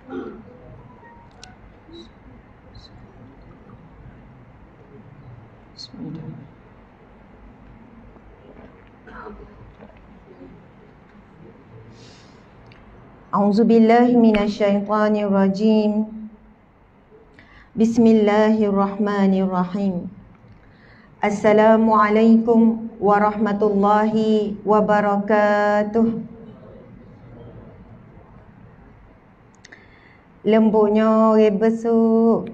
A'udzubillahi minasyaitonirrajim. Bismillahirrahmanirrahim. Assalamualaikum warahmatullahi wabarakatuh. Lembutnya orang besuk.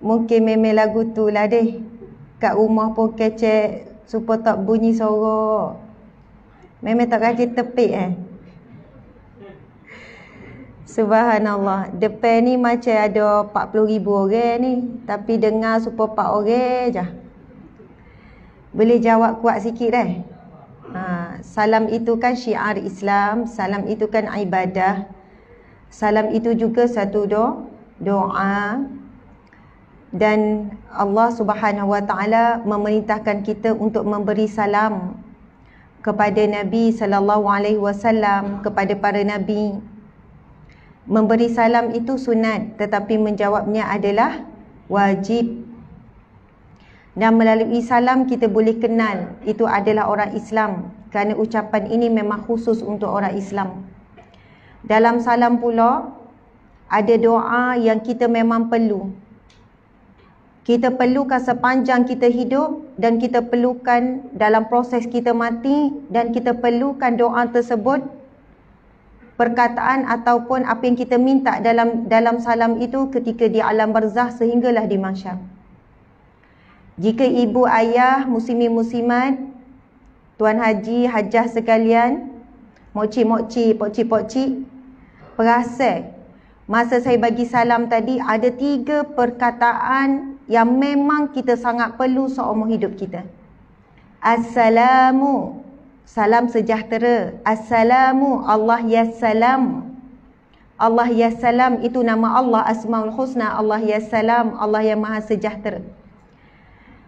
Mungkin memang lagu tu lah deh. Kat rumah pun kecek supaya tak bunyi sorok. Memang tak kaki tepik Subhanallah. Depan ni macam ada 40,000 orang ni, tapi dengar supaya 4 orang je. Boleh jawab kuat sikit salam itu kan syiar Islam, salam itu kan ibadah. Salam itu juga satu doa. Dan Allah Subhanahu Wa Taala memerintahkan kita untuk memberi salam kepada Nabi sallallahu alaihi wasallam, kepada para nabi. Memberi salam itu sunat, tetapi menjawabnya adalah wajib. Dan melalui salam kita boleh kenal itu adalah orang Islam, kerana ucapan ini memang khusus untuk orang Islam. Dalam salam pula ada doa yang kita memang perlu. Kita perlukan sepanjang kita hidup, dan kita perlukan dalam proses kita mati, dan kita perlukan doa tersebut, perkataan ataupun apa yang kita minta dalam salam itu ketika di alam barzah sehinggalah di mahsyar. Jika ibu ayah, muslimin muslimat, tuan haji, hajah sekalian, mokcik-mokcik, pokcik-pokcik, perasan masa saya bagi salam tadi ada 3 perkataan yang memang kita sangat perlu seumur hidup kita. Assalamu, salam sejahtera. Assalamu, Allah ya salam. Allah ya salam itu nama Allah, Asmaul Husna. Allah ya salam, Allah yang maha sejahtera.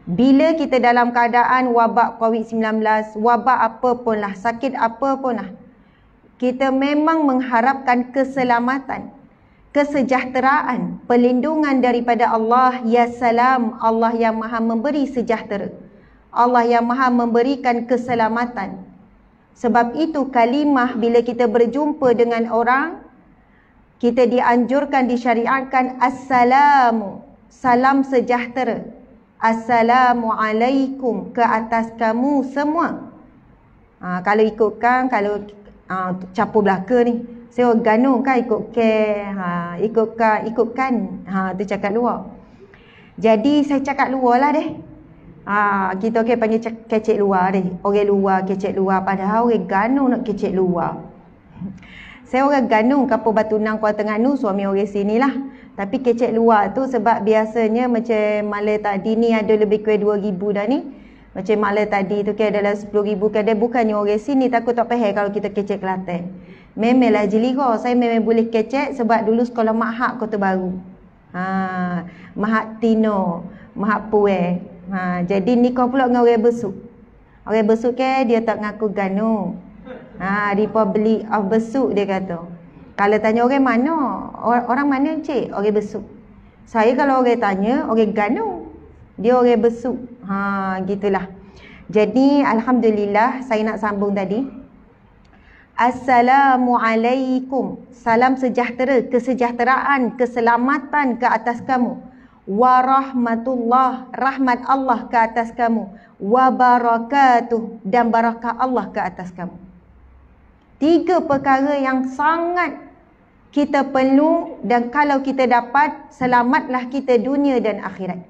Bila kita dalam keadaan wabak COVID-19, wabak apa pun lah, sakit apa pun lah, kita memang mengharapkan keselamatan, kesejahteraan, perlindungan daripada Allah ya salam, Allah yang maha memberi sejahtera, Allah yang maha memberikan keselamatan. Sebab itu kalimah bila kita berjumpa dengan orang, kita dianjurkan, disyariatkan assalamu, salam sejahtera. Assalamualaikum, ke atas kamu semua. Kalau ikutkan, kalau capur belaka ni, saya ganu kan ikut ikutkan tu cakap luar. Jadi saya cakap luar lah deh. Kita panggil kecek luar deh. Orang luar, kecek luar. Padahal orang ganu nak kecek luar. Saya orang ganu kapur Batu Nang, Kuala Terengganu, suami orang sini lah. Tapi kecek luar tu sebab biasanya macam malam tadi ni ada lebih kurang 2,000 dah ni. Macam malam tadi tu kan adalah 10,000 kan. Dia bukannya orang sini, takut tak faham kalau kita kecek Kelantan. Memanglah jelira. Saya memang boleh kecek sebab dulu sekolah Mahak Kota Baru. Mahak Tino, Mahak Pueh. Jadi nikah pula dengan orang besuk. Orang besuk kan dia tak ngaku ganu. Republic of Besuk dia kata. Kalau tanya orang mana? Orang mana cik? Orang besuk. Saya kalau orang tanya, orang ganu. Dia orang besuk. Gitulah. Jadi alhamdulillah saya nak sambung tadi. Assalamualaikum. Salam sejahtera, kesejahteraan, keselamatan ke atas kamu. Warahmatullah, rahmat Allah ke atas kamu. Wabarakatuh, dan barakah Allah ke atas kamu. 3 perkara yang sangat kita perlu, dan kalau kita dapat, selamatlah kita dunia dan akhirat.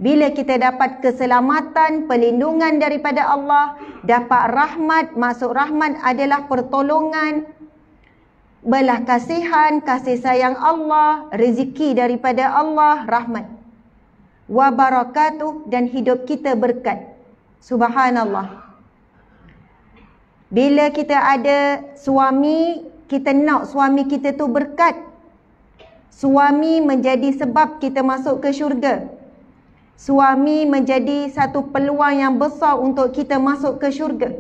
Bila kita dapat keselamatan, perlindungan daripada Allah, dapat rahmat, maksud rahmat adalah pertolongan, belas kasihan, kasih sayang Allah, rezeki daripada Allah, rahmat. Wa barakatuh, dan hidup kita berkat. Subhanallah. Bila kita ada suami, kita nak suami kita tu berkat. Suami menjadi sebab kita masuk ke syurga. Suami menjadi satu peluang yang besar untuk kita masuk ke syurga.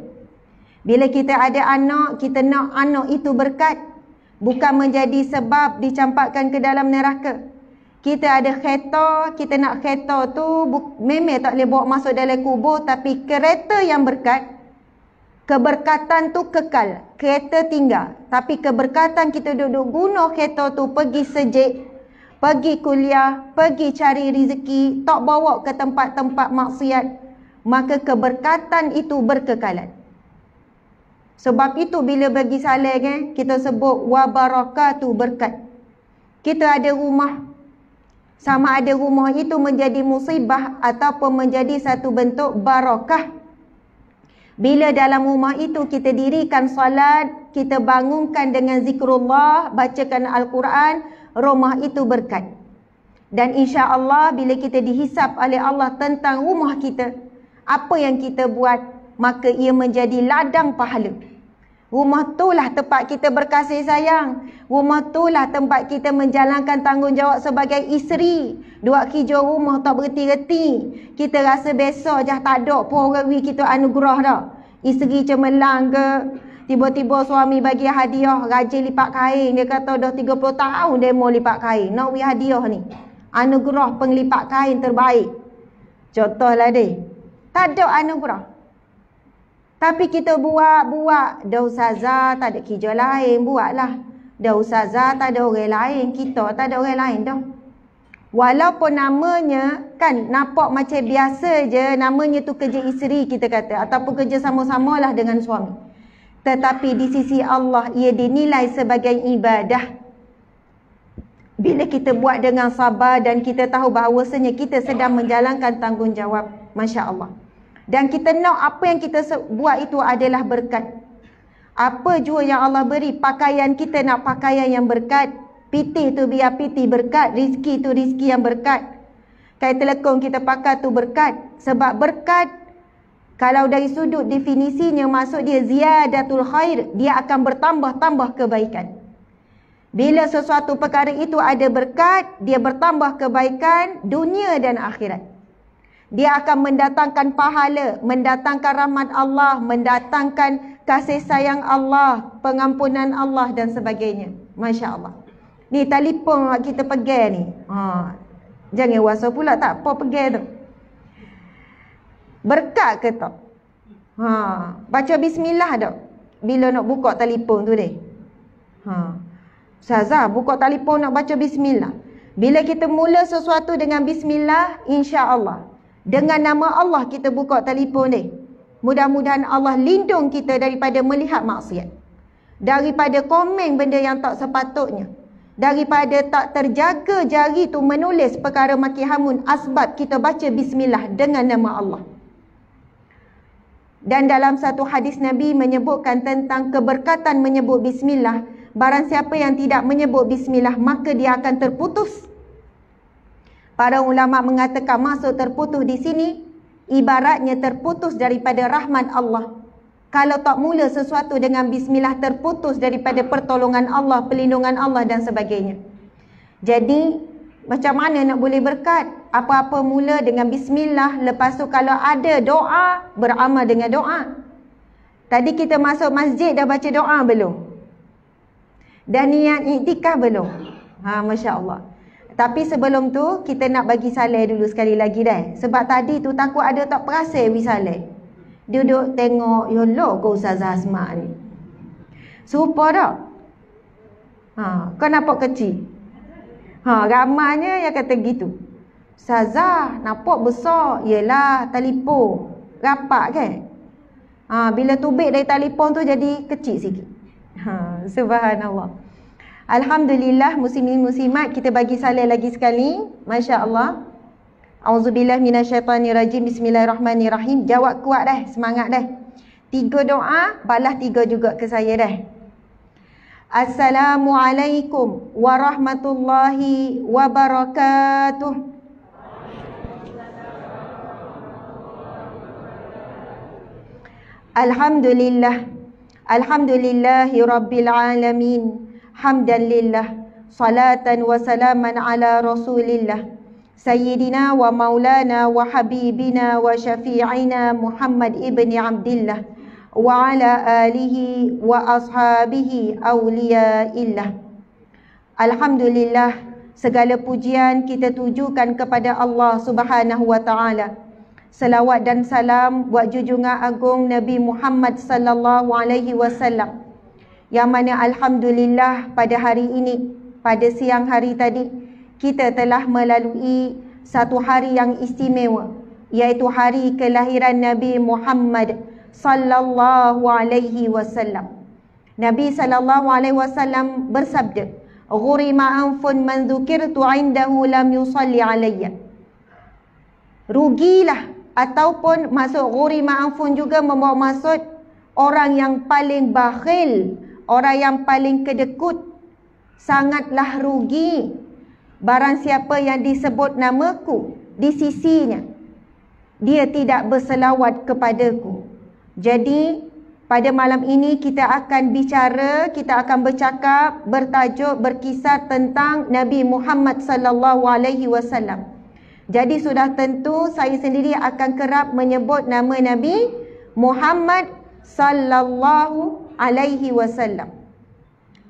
Bila kita ada anak, kita nak anak itu berkat. bukan menjadi sebab dicampakkan ke dalam neraka. Kita ada kereta, kita nak kereta tu memang tak boleh bawa masuk dalam kubur, tapi kereta yang berkat, keberkatan tu kekal, kereta tinggal. Tapi keberkatan kita duduk guna kereta tu pergi sejik, pergi kuliah, pergi cari rezeki, tak bawa ke tempat-tempat maksiat, maka keberkatan itu berkekalan. Sebab itu bila bagi saling kita sebut wa barakatuh, berkat. Kita ada rumah, sama ada rumah itu menjadi musibah ataupun menjadi satu bentuk barakah. Bila dalam rumah itu kita dirikan salat, kita bangunkan dengan zikrullah, bacakan Al-Quran, rumah itu berkat. Dan insya-Allah bila kita dihisap oleh Allah tentang rumah kita, apa yang kita buat, maka ia menjadi ladang pahala. Rumah itulah tempat kita berkasih sayang. Rumah itulah tempat kita menjalankan tanggungjawab sebagai isteri. Dua kerja rumah tak berhenti-henti. Kita rasa besok jah tak ada pun orang kita anugerah dah. Isteri cemerlang ke, tiba-tiba suami bagi hadiah rajin lipat kain. Dia kata dah 30 tahun dia mau lipat kain. Nak bagi hadiah ni. Anugerah penglipat kain terbaik. Contohlah dia. Tak ada anugerah. Tapi kita buat. Dah ustazah tak ada kerja lain, buatlah. Dah ustazah tak ada orang lain, kita tak ada orang lain dah. Walaupun namanya kan nampak macam biasa je, namanya tu kerja isteri kita kata, ataupun kerja sama-samalah dengan suami. Tetapi di sisi Allah ia dinilai sebagai ibadah. Bila kita buat dengan sabar dan kita tahu bahawasanya kita sedang menjalankan tanggungjawab, masya-Allah. Dan kita nak apa yang kita buat itu adalah berkat. Apa jua yang Allah beri, pakaian kita nak pakaian yang berkat. Piti tu biar piti berkat, rizki tu rizki yang berkat. Kain telekong kita pakai tu berkat. Sebab berkat, kalau dari sudut definisinya maksud dia ziyadatul khair, dia akan bertambah-tambah kebaikan. Bila sesuatu perkara itu ada berkat, dia bertambah kebaikan dunia dan akhirat. Dia akan mendatangkan pahala, mendatangkan rahmat Allah, mendatangkan kasih sayang Allah, pengampunan Allah dan sebagainya. Masya Allah. Ni telefon kita pegang ni. Jangan wasa pula tak apa pegang tu. Berkat ke tak? Baca bismillah tak? Bila nak buka telefon tu deh. Ustazah, buka telefon nak baca bismillah. Bila kita mula sesuatu dengan bismillah, insya-Allah. Dengan nama Allah kita buka telefon ni. Mudah-mudahan Allah lindung kita daripada melihat maksiat. Daripada komen benda yang tak sepatutnya. Daripada tak terjaga jari tu menulis perkara maki hamun asbab kita baca bismillah dengan nama Allah. Dan dalam satu hadis Nabi menyebutkan tentang keberkatan menyebut bismillah. Barang siapa yang tidak menyebut bismillah maka dia akan terputus. Para ulama mengatakan maksud terputus di sini ibaratnya terputus daripada rahmat Allah. Kalau tak mula sesuatu dengan bismillah, terputus daripada pertolongan Allah, perlindungan Allah dan sebagainya. Jadi macam mana nak boleh berkat? Apa-apa mula dengan bismillah, lepas tu kalau ada doa, beramal dengan doa. Tadi kita masuk masjid dah baca doa belum? Dan niat iktikaf belum? Masya Allah. Tapi sebelum tu kita nak bagi saleh dulu sekali lagi dah. Sebab tadi tu takut ada tak perasan wi saleh. Duduk tengok, ya Allah kau Ustazah Asma ni. Serupa tak? Kau nampak kecil? Ramanya yang kata gitu. Ustazah nampak besar. Yelah telefon. Rapat kan? Bila tubik dari telefon tu jadi kecil sikit. Subhanallah. Alhamdulillah muslimin muslimat, kita bagi saleh lagi sekali. Masya-Allah. Auzubillah minasyaitanirrajim. Bismillahirrahmanirrahim. Jawab kuat dah, semangat dah. 3 doa, balas 3 juga ke saya dah. Assalamualaikum warahmatullahi wabarakatuh. Alhamdulillah. Alhamdulillahi rabbil alamin. Hamdan lillah, salatan wa salaman ala rasulillah, sayyidina wa maulana wa habibina wa syafi'ina Muhammad ibni Abdillah, wa ala alihi wa ashabihi awliyaillah. Alhamdulillah, segala pujian kita tujukan kepada Allah Subhanahu wa taala. Salawat dan salam buat junjungan agung Nabi Muhammad sallallahu alaihi wasallam, yang mana alhamdulillah pada hari ini, pada siang hari tadi, kita telah melalui satu hari yang istimewa, iaitu hari kelahiran Nabi Muhammad sallallahu alaihi wasallam. Nabi sallallahu alaihi wasallam bersabda, "Ghurima anfun man dzukirtu 'indahu lam yusalli alayya." Rugilah, ataupun maksud ghurima anfun juga membawa maksud orang yang paling bakhil, orang yang paling kedekut. Sangatlah rugi barang siapa yang disebut namaku di sisinya, dia tidak berselawat kepadaku. Jadi pada malam ini kita akan bicara, kita akan bercakap, bertajuk, berkisar tentang Nabi Muhammad sallallahu alaihi wasallam. Jadi sudah tentu saya sendiri akan kerap menyebut nama Nabi Muhammad sallallahu alaihi wasallam.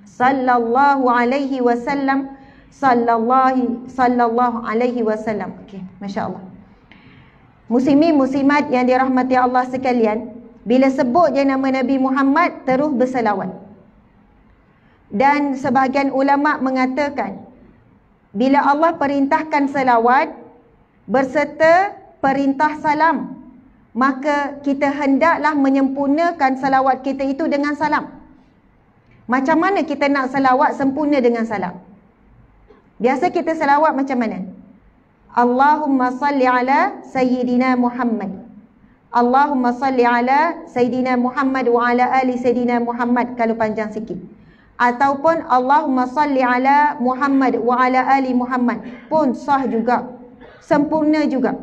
Sallallahu alaihi wasallam, sallallahu alaihi wasallam. Okey, masya-Allah. Muslimin muslimat yang dirahmati Allah sekalian, bila sebut je nama Nabi Muhammad, terus berselawat. Dan sebahagian ulama mengatakan, bila Allah perintahkan selawat berserta perintah salam, maka kita hendaklah menyempurnakan selawat kita itu dengan salam. Macam mana kita nak selawat sempurna dengan salam? Biasa kita selawat macam mana? Allahumma salli ala Sayyidina Muhammad. Allahumma salli ala Sayyidina Muhammad wa ala ali Sayyidina Muhammad kalau panjang sikit. Ataupun Allahumma salli ala Muhammad wa ala ali Muhammad pun sah juga, sempurna juga.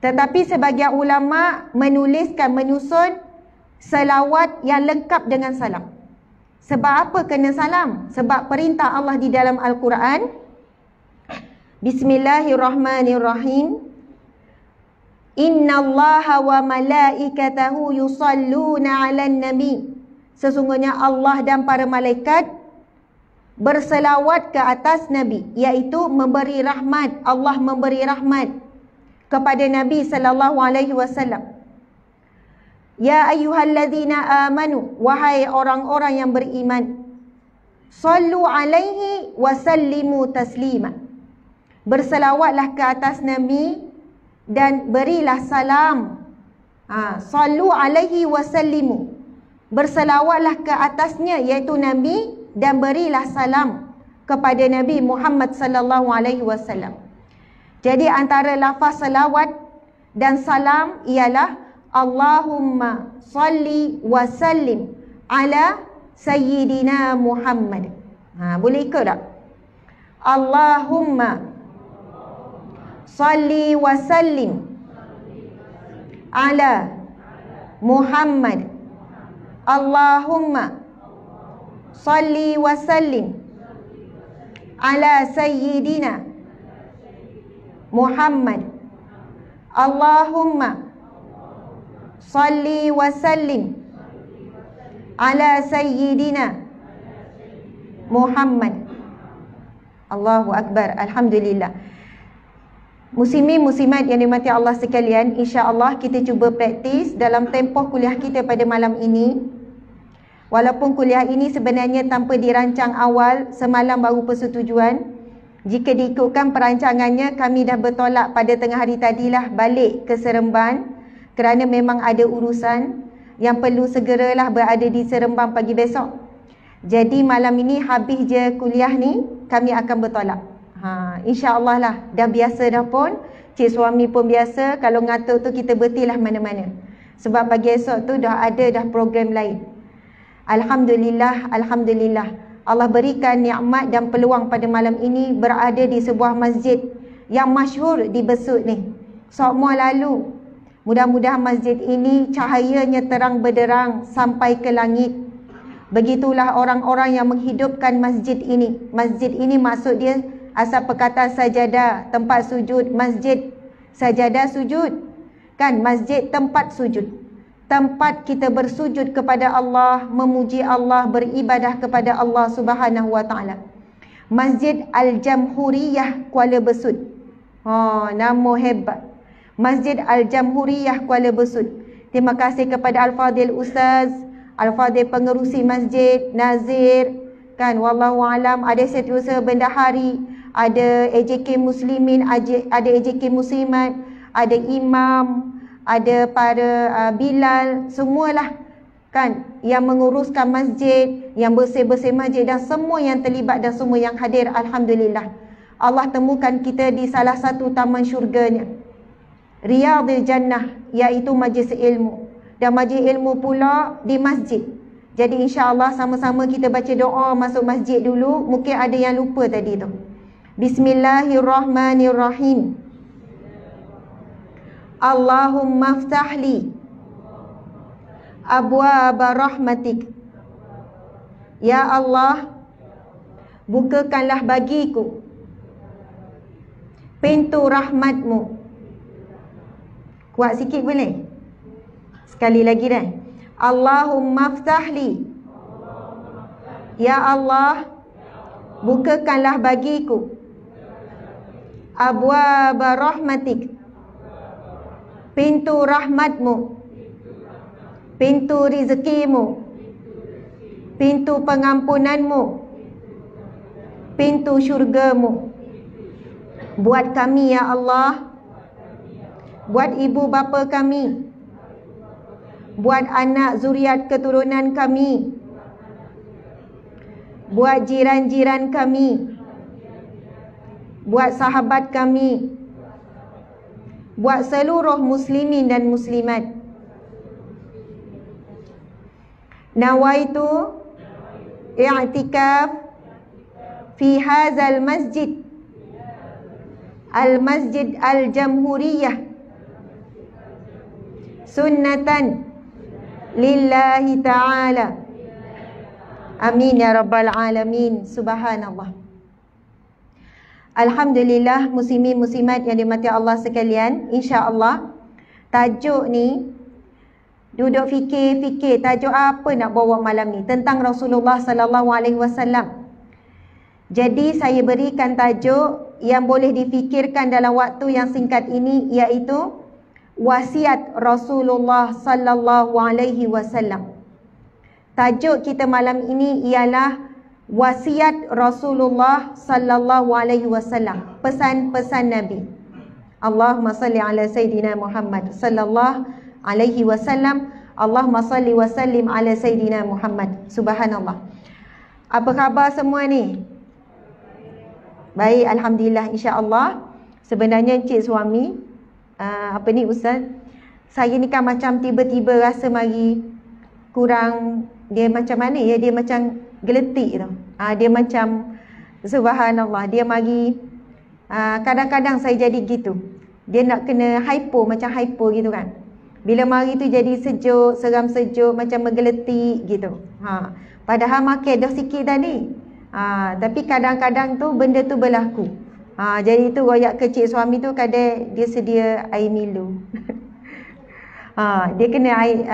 Tetapi sebagian ulama menuliskan, menyusun selawat yang lengkap dengan salam. Sebab apa kena salam? Sebab perintah Allah di dalam Al-Quran, Bismillahirrahmanirrahim, Innallaha wa malaikatahu yusalluna 'alan nabi. Sesungguhnya Allah dan para malaikat berselawat ke atas Nabi, iaitu memberi rahmat. Allah memberi rahmat kepada Nabi sallallahu alaihi wasallam. Ya ayyuhalladzina amanu, wahai orang-orang yang beriman, sallu alaihi wa sallimu taslima. Berselawatlah ke atas Nabi dan berilah salam. Sallu alaihi wa sallimu. Berselawatlah ke atasnya, iaitu Nabi, dan berilah salam kepada Nabi Muhammad sallallahu alaihi wasallam. Jadi antara lafaz selawat dan salam ialah Allahumma salli wa sallim ala Sayyidina Muhammad. Boleh ikut tak? Allahumma salli wa sallim ala Muhammad. Allahumma salli wa sallim ala Sayyidina Muhammad. Allahumma salli wa sallim ala Sayyidina Muhammad. Allahu Akbar. Alhamdulillah. Muslimin muslimat yang dimati Allah sekalian, insya-Allah kita cuba praktis dalam tempoh kuliah kita pada malam ini. Walaupun kuliah ini sebenarnya tanpa dirancang awal, semalam baru persetujuan. Jika diikutkan perancangannya, kami dah bertolak pada tengah hari tadilah balik ke Seremban kerana memang ada urusan yang perlu segeralah berada di Seremban pagi besok. Jadi malam ini habis je kuliah ni, kami akan bertolak. InsyaAllah lah, dah biasa dah pun. Cik suami pun biasa, kalau ngatuk tu kita bertilah mana-mana. Sebab pagi esok tu dah ada dah program lain. Alhamdulillah, Alhamdulillah. Allah berikan nikmat dan peluang pada malam ini berada di sebuah masjid yang masyhur di Besut ni. Semua lalu. Mudah-mudahan masjid ini cahayanya terang benderang sampai ke langit. Begitulah orang-orang yang menghidupkan masjid ini. Masjid ini maksud dia asal perkataan sajadah, tempat sujud, masjid, sajadah sujud. Kan masjid tempat sujud. tempat kita bersujud kepada Allah, memuji Allah, beribadah kepada Allah Subhanahu wa taala. Masjid Al-Jamhuriyah Kuala Besut. Nama hebat. Masjid Al-Jamhuriyah Kuala Besut. Terima kasih kepada Al-Fadhil Ustaz, Al-Fadhil pengerusi masjid, Nazir, kan, wallahu alam, ada setiausaha bendahari, ada AJK Muslimin, ada AJK Muslimat, ada imam, ada para Bilal, semualah kan yang menguruskan masjid, yang bersih-bersih masjid dan semua yang terlibat dan semua yang hadir. Alhamdulillah, Allah temukan kita di salah satu taman syurganya, Riyadil Jannah, iaitu majlis ilmu. Dan majlis ilmu pula di masjid. Jadi insya-Allah sama-sama kita baca doa masuk masjid dulu. Mungkin ada yang lupa tadi tu. Bismillahirrahmanirrahim. Allahumma aftahli abwaaba rahmatik. Ya Allah, bukakanlah bagiku pintu rahmatmu. Kuat sikit boleh? Sekali lagi dah. Allahumma aftahli. Ya Allah, bukakanlah bagiku abwaaba rahmatik, pintu rahmatmu, pintu rezekimu, pintu pengampunanmu, pintu syurgamu. Buat kami ya Allah, buat ibu bapa kami, buat anak zuriat keturunan kami, buat jiran-jiran kami, buat sahabat kami, buat seluruh muslimin dan muslimat. Nawaitu i'tikaf fi hadzal masjid, al-masjid al-jamhuriyah, sunnatan lillahi ta'ala. Amin ya rabbal alamin. Subhanallah. Alhamdulillah, muslimin muslimat yang dimati Allah sekalian, insya-Allah tajuk ni duduk fikir-fikir tajuk apa nak bawa malam ni tentang Rasulullah sallallahu alaihi wasallam. Jadi saya berikan tajuk yang boleh difikirkan dalam waktu yang singkat ini, iaitu wasiat Rasulullah sallallahu alaihi wasallam. Tajuk kita malam ini ialah wasiat Rasulullah sallallahu alaihi wasallam, pesan-pesan Nabi. Allahumma salli ala sayidina Muhammad sallallahu alaihi wasallam. Allahumma salli wa sallim ala sayidina Muhammad. Subhanallah. Apa khabar semua ni? Baik, alhamdulillah, insya-Allah. Sebenarnya encik suami Ustaz, saya ni kan macam tiba-tiba rasa mari kurang, dia macam mana ya, dia macam geletik tu. Dia macam subhanallah, dia mari kadang-kadang saya jadi gitu. Dia nak kena hypo, macam hypo gitu kan. Bila mari tu jadi sejuk, seram sejuk, macam menggeletik gitu. Padahal makan dah sikit tadi. Tapi kadang-kadang tu benda tu berlaku. Jadi tu royak kecil suami tu kadang dia sedia air Milo. Dia kena air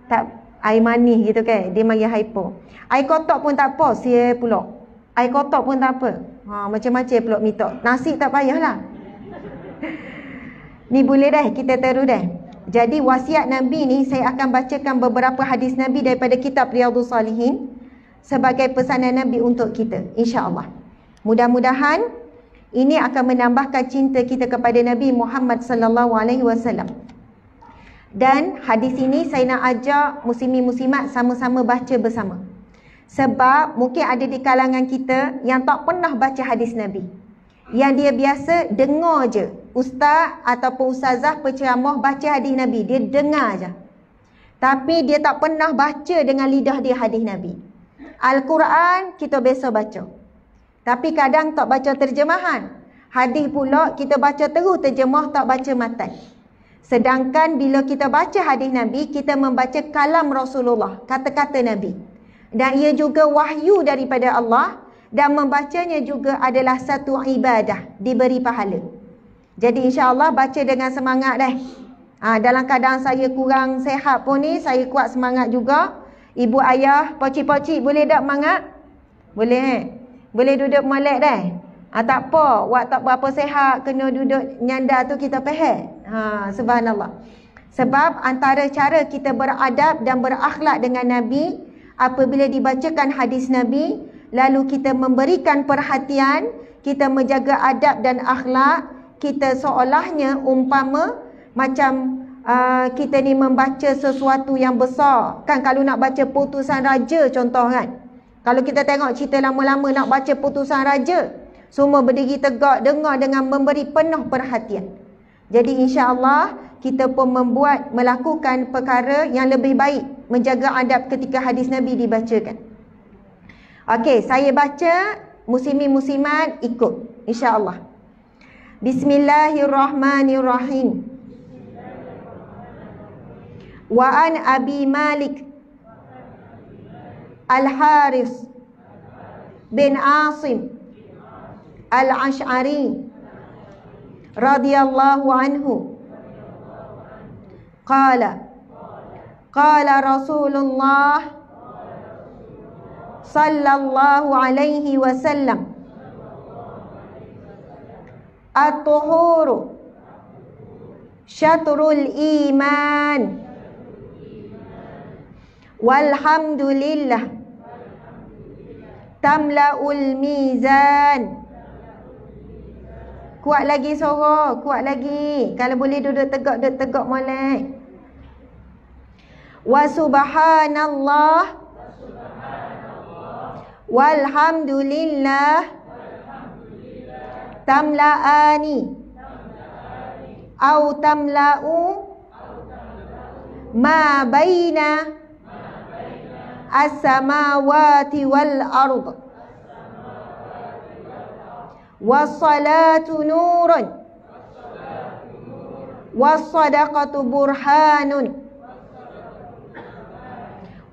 tak air manis gitu kan. Dia mari hypo. Air kotak pun tak apa, sia pula. Air kotak pun tak apa. Macam-macam pula minta. Nasi tak payahlah. Ni boleh dah, kita terus dah. Jadi wasiat Nabi ni saya akan bacakan beberapa hadis Nabi daripada kitab Riyadhus Salihin sebagai pesanan Nabi untuk kita, insya-Allah. Mudah-mudahan ini akan menambahkan cinta kita kepada Nabi Muhammad sallallahu alaihi wasallam. Dan hadis ini saya nak ajak muslimin muslimat sama-sama baca bersama. Sebab mungkin ada di kalangan kita yang tak pernah baca hadis Nabi. Yang dia biasa dengar je ustaz ataupun ustazah penceramah baca hadis Nabi, dia dengar je. Tapi dia tak pernah baca dengan lidah dia hadis Nabi. Al-Quran kita biasa baca, tapi kadang tak baca terjemahan. Hadis pula kita baca terus terjemah, tak baca matan. Sedangkan bila kita baca hadis Nabi, kita membaca kalam Rasulullah, kata-kata Nabi. Dan ia juga wahyu daripada Allah. Dan membacanya juga adalah satu ibadah, diberi pahala. Jadi insya-Allah baca dengan semangat dah. Dalam keadaan saya kurang sehat pun ni, saya kuat semangat juga. Ibu ayah, pocik-pocik boleh tak semangat? Boleh. Boleh duduk molek dah. Tak apa, wak tak berapa sehat, kena duduk nyanda tu kita faham. Subhanallah. Sebab antara cara kita beradab dan berakhlak dengan Nabi, apabila dibacakan hadis Nabi, lalu kita memberikan perhatian, kita menjaga adab dan akhlak, kita seolahnya umpama macam kita ni membaca sesuatu yang besar. Kan kalau nak baca putusan raja contoh kan. Kalau kita tengok cerita lama-lama nak baca putusan raja, semua berdiri tegak, dengar dengan memberi penuh perhatian. Jadi insya-Allah kita pun melakukan perkara yang lebih baik, menjaga adab ketika hadis Nabi dibacakan. Okey, saya baca, muslimin muslimat ikut insya-Allah. Bismillahirrahmanirrahim. Wa an Abi Malik Al-Haris bin Asim Al-Ash'ari radhiyallahu anhu qala Rasulullah sallallahu alaihi wasallam at-tuhuru syatrul iman walhamdulillah tamla'ul mizan. Kuat lagi suara, kuat lagi. Kalau boleh duduk tegak molek. Wa subhanallah walhamdulillah tamla'ani au tamla'u ma baina as-samawati wal ard. Was-salatu nurun was-sadaqatu burhanun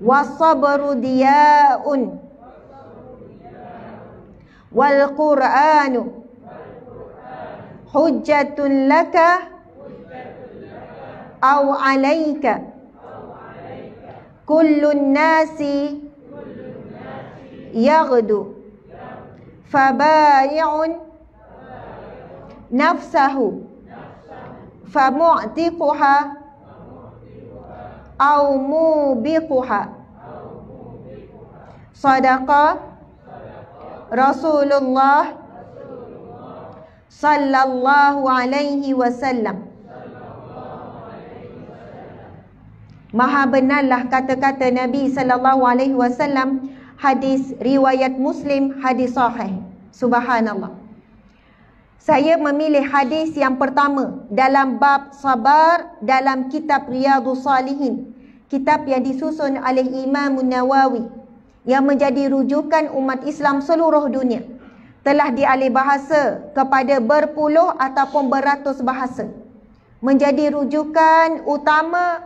was-sabru diya'un wal-qur'anu hujjatun laka aw 'alaika kullun nasi yaghdu fabayi'un nafsahu famu'tiquha aw mubiquha. Sadaqa Rasulullah sallallahu alaihi wasallam. Maha benarlah kata-kata Nabi sallallahu alaihi wasallam. Hadis riwayat Muslim, hadis sahih. Subhanallah. Saya memilih hadis yang pertama dalam bab sabar dalam kitab Riyadhus Salihin, kitab yang disusun oleh Imam Nawawi, yang menjadi rujukan umat Islam seluruh dunia. Telah dialih bahasa kepada berpuluh ataupun beratus bahasa. Menjadi rujukan utama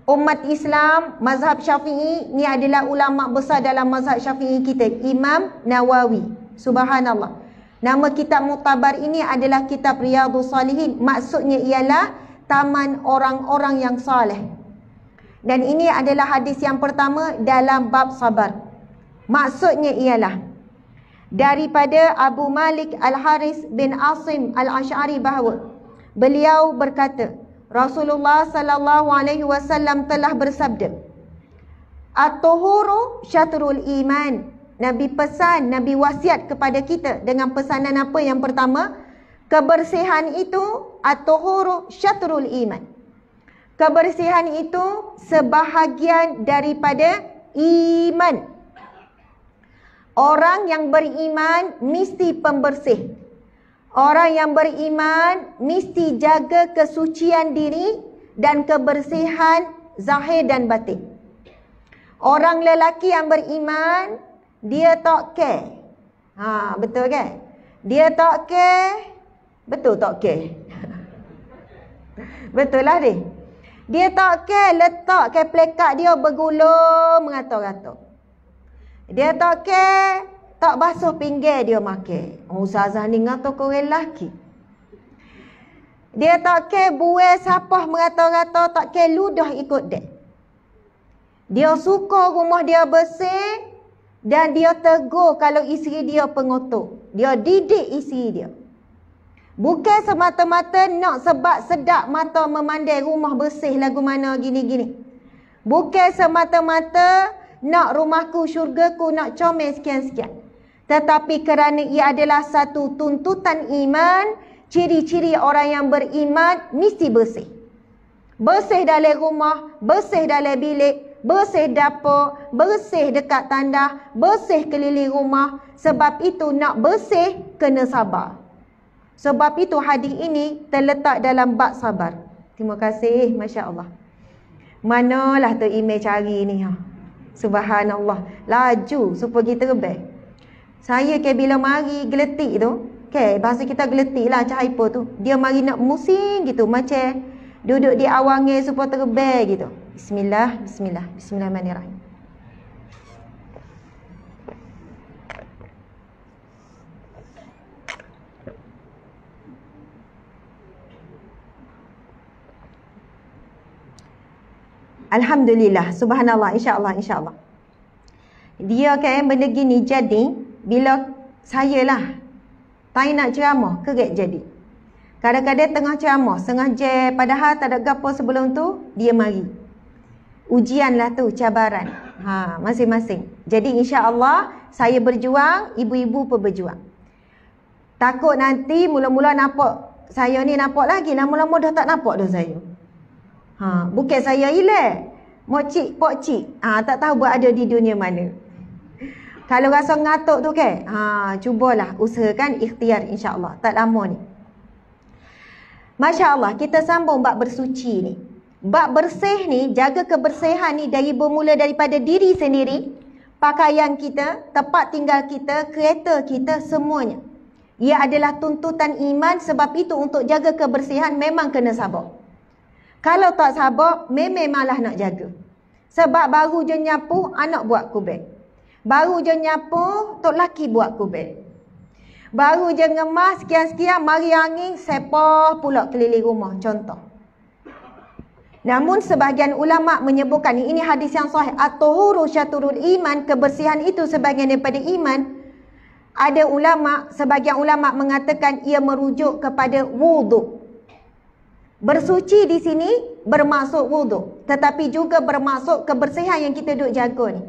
umat Islam, mazhab Syafi'i. Ni adalah ulama besar dalam mazhab Syafi'i kita, Imam Nawawi. Subhanallah. Nama kitab muktabar ini adalah kitab Riyadhus Salihin. Maksudnya ialah taman orang-orang yang saleh. Dan ini adalah hadis yang pertama dalam bab sabar. Maksudnya ialah daripada Abu Malik Al-Haris bin Asim Al-Ash'ari bahawa beliau berkata, Rasulullah sallallahu alaihi wasallam telah bersabda, At-tuhuru syatrul iman. Nabi pesan, Nabi wasiat kepada kita dengan pesanan apa? Yang pertama, kebersihan itu at-tuhuru syatrul iman. Kebersihan itu sebahagian daripada iman. Orang yang beriman mesti pembersih. Orang yang beriman mesti jaga kesucian diri dan kebersihan zahir dan batin. Orang lelaki yang beriman, dia tak care. Betul kan? Dia tak care. Betul tak care? Betul lah dia. Dia tak care, letak ke plekat dia bergulung mengatur-atur. Dia tak care, tak basuh pinggir dia makan. Ustazah ni ngatur korang lelaki. Dia tak care buai siapa merata-rata, tak care ludah ikut dia. Dia suka rumah dia bersih dan dia tegur kalau isteri dia pengotor. Dia didik isteri dia. Bukan semata-mata nak sebab sedap mata memandai rumah bersih lagu mana gini-gini. Bukan semata-mata nak rumahku, syurgaku, nak comel sekian-sekian. Tetapi kerana ia adalah satu tuntutan iman, ciri-ciri orang yang beriman mesti bersih. Bersih dalam rumah, bersih dalam bilik, bersih dapur, bersih dekat tandas, bersih keliling rumah. Sebab itu nak bersih, kena sabar. Sebab itu hadis ini terletak dalam bab sabar. Terima kasih, Masya Allah. Manalah tu email cari ni. Subhanallah. Laju supaya kita rebel. Saya ke bila mari geletik tu, bahasa kita geletik lah cahaya tu. Dia mari nak musing gitu, macam duduk di awangnya supaya terbel gitu. Bismillah, bismillah, bismillahirrahmanirrahim. Alhamdulillah, subhanallah, insya-Allah, insya-Allah. Dia kan benda gini jadi bila saya lah tak nak ceramah, kerek jadi. Kadang-kadang tengah ceramah, setengah jam, padahal tak ada gapo sebelum tu, dia mari. Ujian lah tu, cabaran. Masing-masing. Jadi insya-Allah saya berjuang, ibu-ibu pun berjuang. Takut nanti mula-mula nampak saya ni nampak lagi, lama-lama dah tak nampak dah saya. Bukan saya hilang. Mokcik, pokcik, tak tahu buat ada di dunia mana. Kalau rasa ngatuk tu kan, cubalah usahakan ikhtiar insya-Allah. Tak lama ni. Masya Allah, kita sambung bab bersuci ni. Bab bersih ni, jaga kebersihan ni bermula daripada diri sendiri, pakaian kita, tempat tinggal kita, kereta kita, semuanya. Ia adalah tuntutan iman, sebab itu untuk jaga kebersihan memang kena sabar. Kalau tak sabar, memang malah nak jaga. Sebab baru je nyapu, anak buat kubek. Baru je nyapu, tok laki buat kubek. Baru je ngemas sekian-sekian, mari angin, sepah pula keliling rumah. Contoh. Namun sebahagian ulama' menyebutkan, ini hadis yang sahih, at-tuhuru syaturul iman, kebersihan itu sebahagian daripada iman. Ada ulama', sebahagian ulama' mengatakan ia merujuk kepada wuduk. Bersuci di sini bermaksud wuduk, tetapi juga bermaksud kebersihan yang kita duk jaga ni.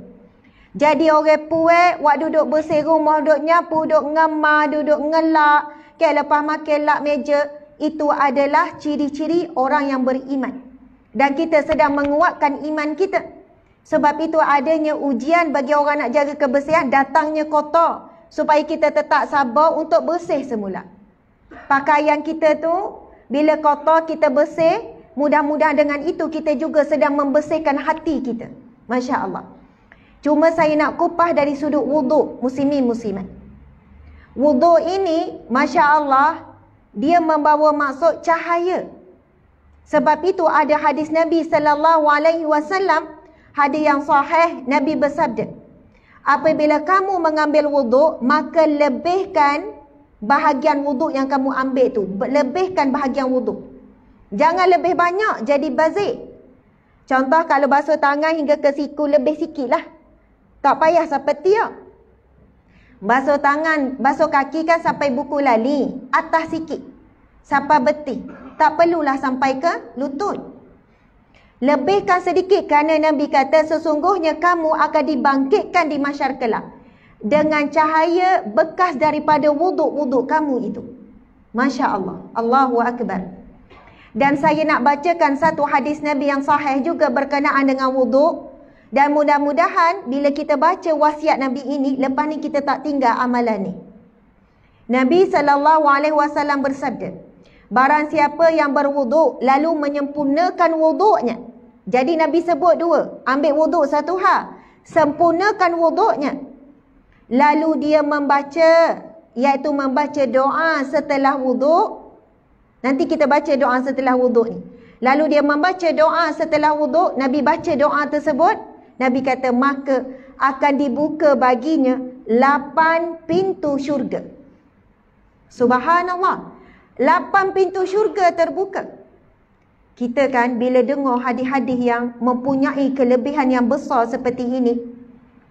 Jadi orang puak, waktu duduk bersih rumah, duduk nyapu, duduk ngemah, duduk ngelak, lepas makan lak meja, itu adalah ciri-ciri orang yang beriman. Dan kita sedang menguatkan iman kita. Sebab itu adanya ujian bagi orang nak jaga kebersihan, datangnya kotor, supaya kita tetap sabar untuk bersih semula. Pakaian kita tu, bila kotor kita bersih, mudah-mudahan dengan itu kita juga sedang membersihkan hati kita. Masya Allah. Cuma saya nak kupas dari sudut wuduk muslimin muslimat. Wuduk ini, Masya Allah, dia membawa maksud cahaya. Sebab itu ada hadis Nabi SAW, hadis yang sahih, Nabi bersabda, apabila kamu mengambil wuduk, maka lebihkan bahagian wuduk yang kamu ambil tu. Lebihkan bahagian wuduk. Jangan lebih banyak jadi bazir. Contoh kalau basuh tangan hingga ke siku, lebih sikit lah. Tak payah sampai tiap. Basuh tangan, basuh kaki kan sampai buku lali, atas sikit, sampai betih. Tak perlulah sampai ke lutut. Lebihkan sedikit kerana Nabi kata sesungguhnya kamu akan dibangkitkan di mahsyar kelak dengan cahaya bekas daripada wuduk-wuduk kamu itu. Masya Allah. Allahu Akbar. Dan saya nak bacakan satu hadis Nabi yang sahih juga berkenaan dengan wuduk. Dan mudah-mudahan bila kita baca wasiat Nabi ini, lepas ni kita tak tinggal amalan ni. Nabi SAW bersabda, barang siapa yang berwuduk lalu menyempurnakan wuduknya. Jadi Nabi sebut dua. Ambil wuduk satu hal, sempurnakan wuduknya. Lalu dia membaca, iaitu membaca doa setelah wuduk. Nanti kita baca doa setelah wuduk ni. Lalu dia membaca doa setelah wuduk, Nabi baca doa tersebut. Nabi kata maka akan dibuka baginya 8 pintu syurga. Subhanallah. 8 pintu syurga terbuka. Kita kan bila dengar hadis-hadis yang mempunyai kelebihan yang besar seperti ini,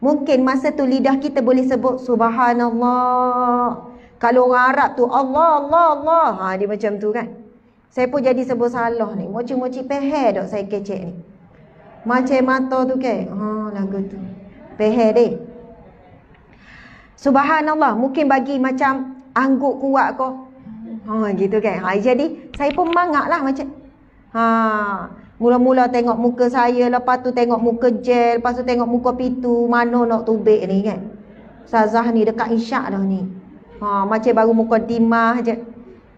mungkin masa tu lidah kita boleh sebut subhanallah. Kalau orang Arab tu Allah, Allah, Allah. Dia macam tu kan. Saya pun jadi sebut salah ni. Moci-moci peher dok saya kecek ni. Macam mata tu ke? Lagu tu. Peher deh. Subhanallah. Mungkin bagi macam angguk kuat kau. Gitu kan. Jadi saya pun mangak lah macam. Mula-mula tengok muka saya. Lepas tu tengok muka gel. Lepas tu tengok muka pitu. Mana nak tubik ni kan. Ustazah ni dekat isyak dah ni. Macam baru muka dimah je.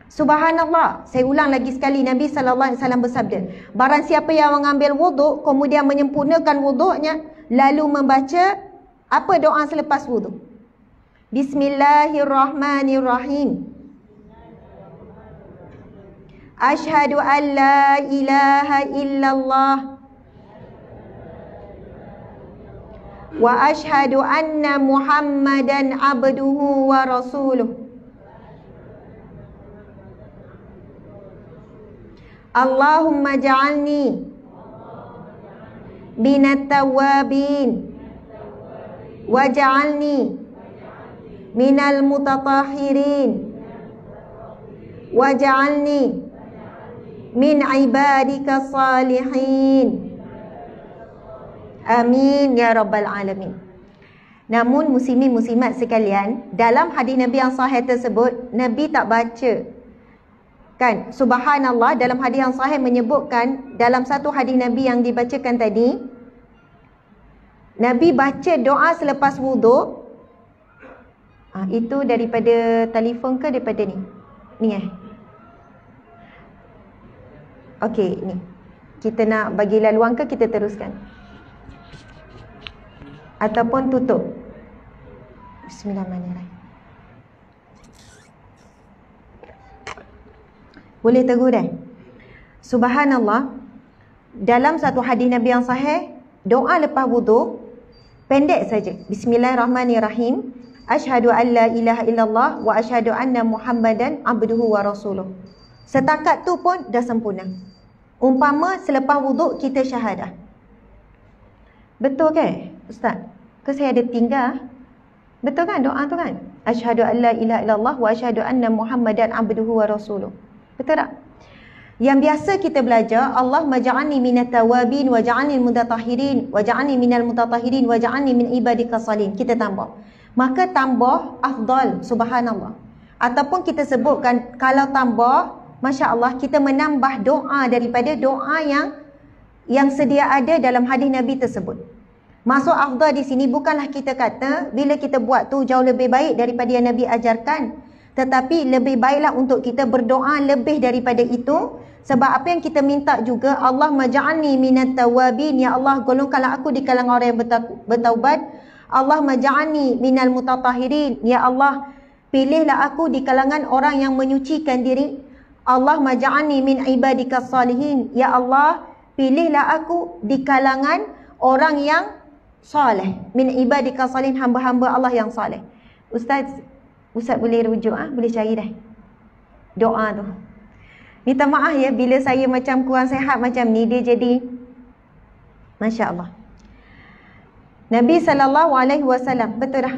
Subhanallah. Saya ulang lagi sekali. Nabi SAW bersabda, barang siapa yang mengambil wuduk, kemudian menyempurnakan wuduknya, lalu membaca apa doa selepas wuduk? Bismillahirrahmanirrahim. Ashhadu an la ilaha illallah wa ashhadu anna Muhammadan abduhu wa rasuluh. Allahumma ja'alni minat tawabin wa ja'alni minal mutatahirin wa ja'alni min ibadika salihin. Amin ya rabbal alamin. Namun muslimin muslimat sekalian, dalam hadis Nabi yang sahih tersebut, Nabi tak baca kan subhanallah. Dalam hadis yang sahih menyebutkan, dalam satu hadis Nabi yang dibacakan tadi, Nabi baca doa selepas wuduk. Itu daripada telefon ke daripada ni? Ni okey, ni. Kita nak bagi laluan ke kita teruskan? Ataupun tutup? Bismillahirrahmanirrahim. Boleh tegur dah? Subhanallah. Dalam satu hadis Nabi yang sahih, doa lepas wuduk pendek saja. Bismillahirrahmanirrahim. Asyhadu an la ilaha illallah wa asyhadu anna Muhammadan abduhu wa rasuluh. Setakat tu pun dah sempurna. Umpama selepas wuduk kita syahadah. Betul ke Ustaz? Ke saya ada tinggal? Betul kan doa tu kan? Asyhadu an la ilaha illallah wa asyhadu anna Muhammadan abduhu wa rasuluh. Betul tak? Yang biasa kita belajar, Allahumma ja'alni minat tawabin wa ja'alni mutatahirin wa ja'alni minal mutatahirin wa ja'alni min ibadika salihin. Kita tambah. Maka tambah afdal, subhanallah. Ataupun kita sebutkan, kalau tambah, Masya Allah, kita menambah doa daripada doa yang sedia ada dalam hadis Nabi tersebut. Maksud afdal di sini bukanlah kita kata bila kita buat tu jauh lebih baik daripada yang Nabi ajarkan. Tetapi lebih baiklah untuk kita berdoa lebih daripada itu. Sebab apa yang kita minta juga, Allah maja'alni minat tawabin. Ya Allah, golongkanlah aku di kalangan orang yang bertaubat. Allah maja'alni minal mutatahirin. Ya Allah, pilihlah aku di kalangan orang yang menyucikan diri. Allah maja'alni min ibadika salihin. Ya Allah, pilihlah aku di kalangan orang yang saleh. Min ibadika salihin, hamba-hamba Allah yang saleh. Ustaz boleh rujuk boleh cari dah doa tu. Minta maaf ya bila saya macam kurang sihat macam ni, dia jadi Masya Allah. Nabi SAW, betul dah,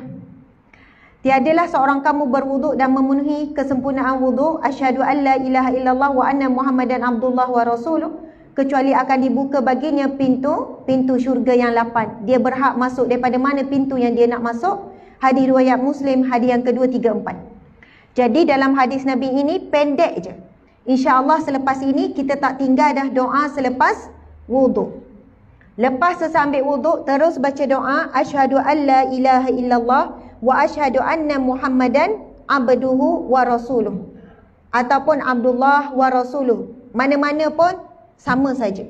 tiadalah seorang kamu berwuduk dan memenuhi kesempurnaan wuduk, asyhadu an la ilaha illallah wa anna Muhammadan abdullah wa rasuluh, kecuali akan dibuka baginya pintu syurga yang 8. Dia berhak masuk daripada mana pintu yang dia nak masuk. Hadis riwayat Muslim, hadis yang kedua, 3, 4. Jadi dalam hadis Nabi ini pendek je. InsyaAllah selepas ini kita tak tinggal dah doa selepas wuduk. Lepas selesai ambil wuduk, terus baca doa asyhadu an la ilaha illallah wa asyhadu anna Muhammadan abduhu wa rasuluh. Ataupun Abdullah wa rasuluh. Mana-mana pun sama saja.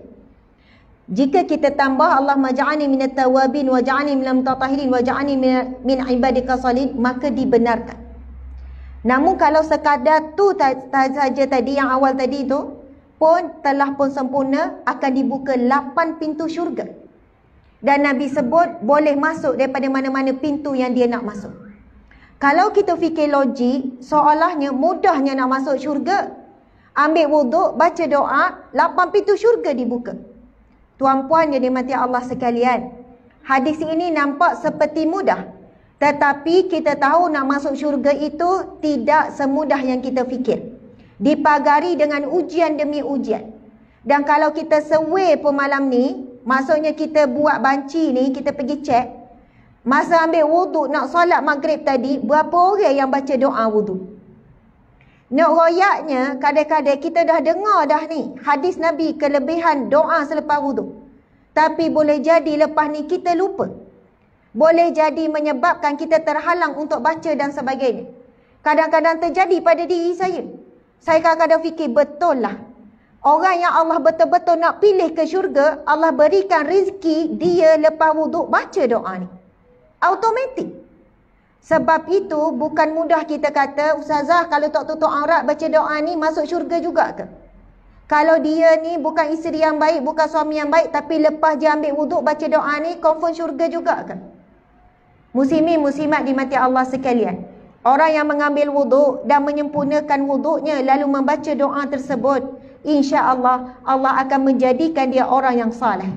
Jika kita tambah Allahumma ja'alni minat tawabin wa ja'alni minal mutatahirin wa ja'alni min ibadika salihin, maka dibenarkan. Namun kalau sekadar tu saja tadi, yang awal tadi tu pun telah pun sempurna, akan dibuka 8 pintu syurga. Dan Nabi sebut boleh masuk daripada mana-mana pintu yang dia nak masuk. Kalau kita fikir logik, seolahnya mudahnya nak masuk syurga. Ambil wuduk, baca doa, 8 pintu syurga dibuka. Tuan-puan yang dimati Allah sekalian, hadis ini nampak seperti mudah. Tetapi kita tahu nak masuk syurga itu tidak semudah yang kita fikir. Dipagari dengan ujian demi ujian. Dan kalau kita seway pun malam ni, maksudnya kita buat banci ni, kita pergi cek, masa ambil wuduk nak solat maghrib tadi, berapa orang yang baca doa wuduk? Nak royaknya, kadang-kadang kita dah dengar dah ni hadis Nabi kelebihan doa selepas wuduk. Tapi boleh jadi lepas ni kita lupa. Boleh jadi menyebabkan kita terhalang untuk baca dan sebagainya. Kadang-kadang terjadi pada diri saya. Saya kadang-kadang fikir betul lah. Orang yang Allah betul-betul nak pilih ke syurga, Allah berikan rezeki dia lepas wuduk baca doa ni. Automatik. Sebab itu bukan mudah kita kata, Ustazah kalau tak tutup aurat baca doa ni masuk syurga juga ke? Kalau dia ni bukan isteri yang baik, bukan suami yang baik, tapi lepas dia ambil wuduk baca doa ni, confirm syurga juga ke? Muslimin muslimat dimati Allah sekalian. Orang yang mengambil wuduk dan menyempurnakan wuduknya lalu membaca doa tersebut, insya-Allah Allah akan menjadikan dia orang yang saleh.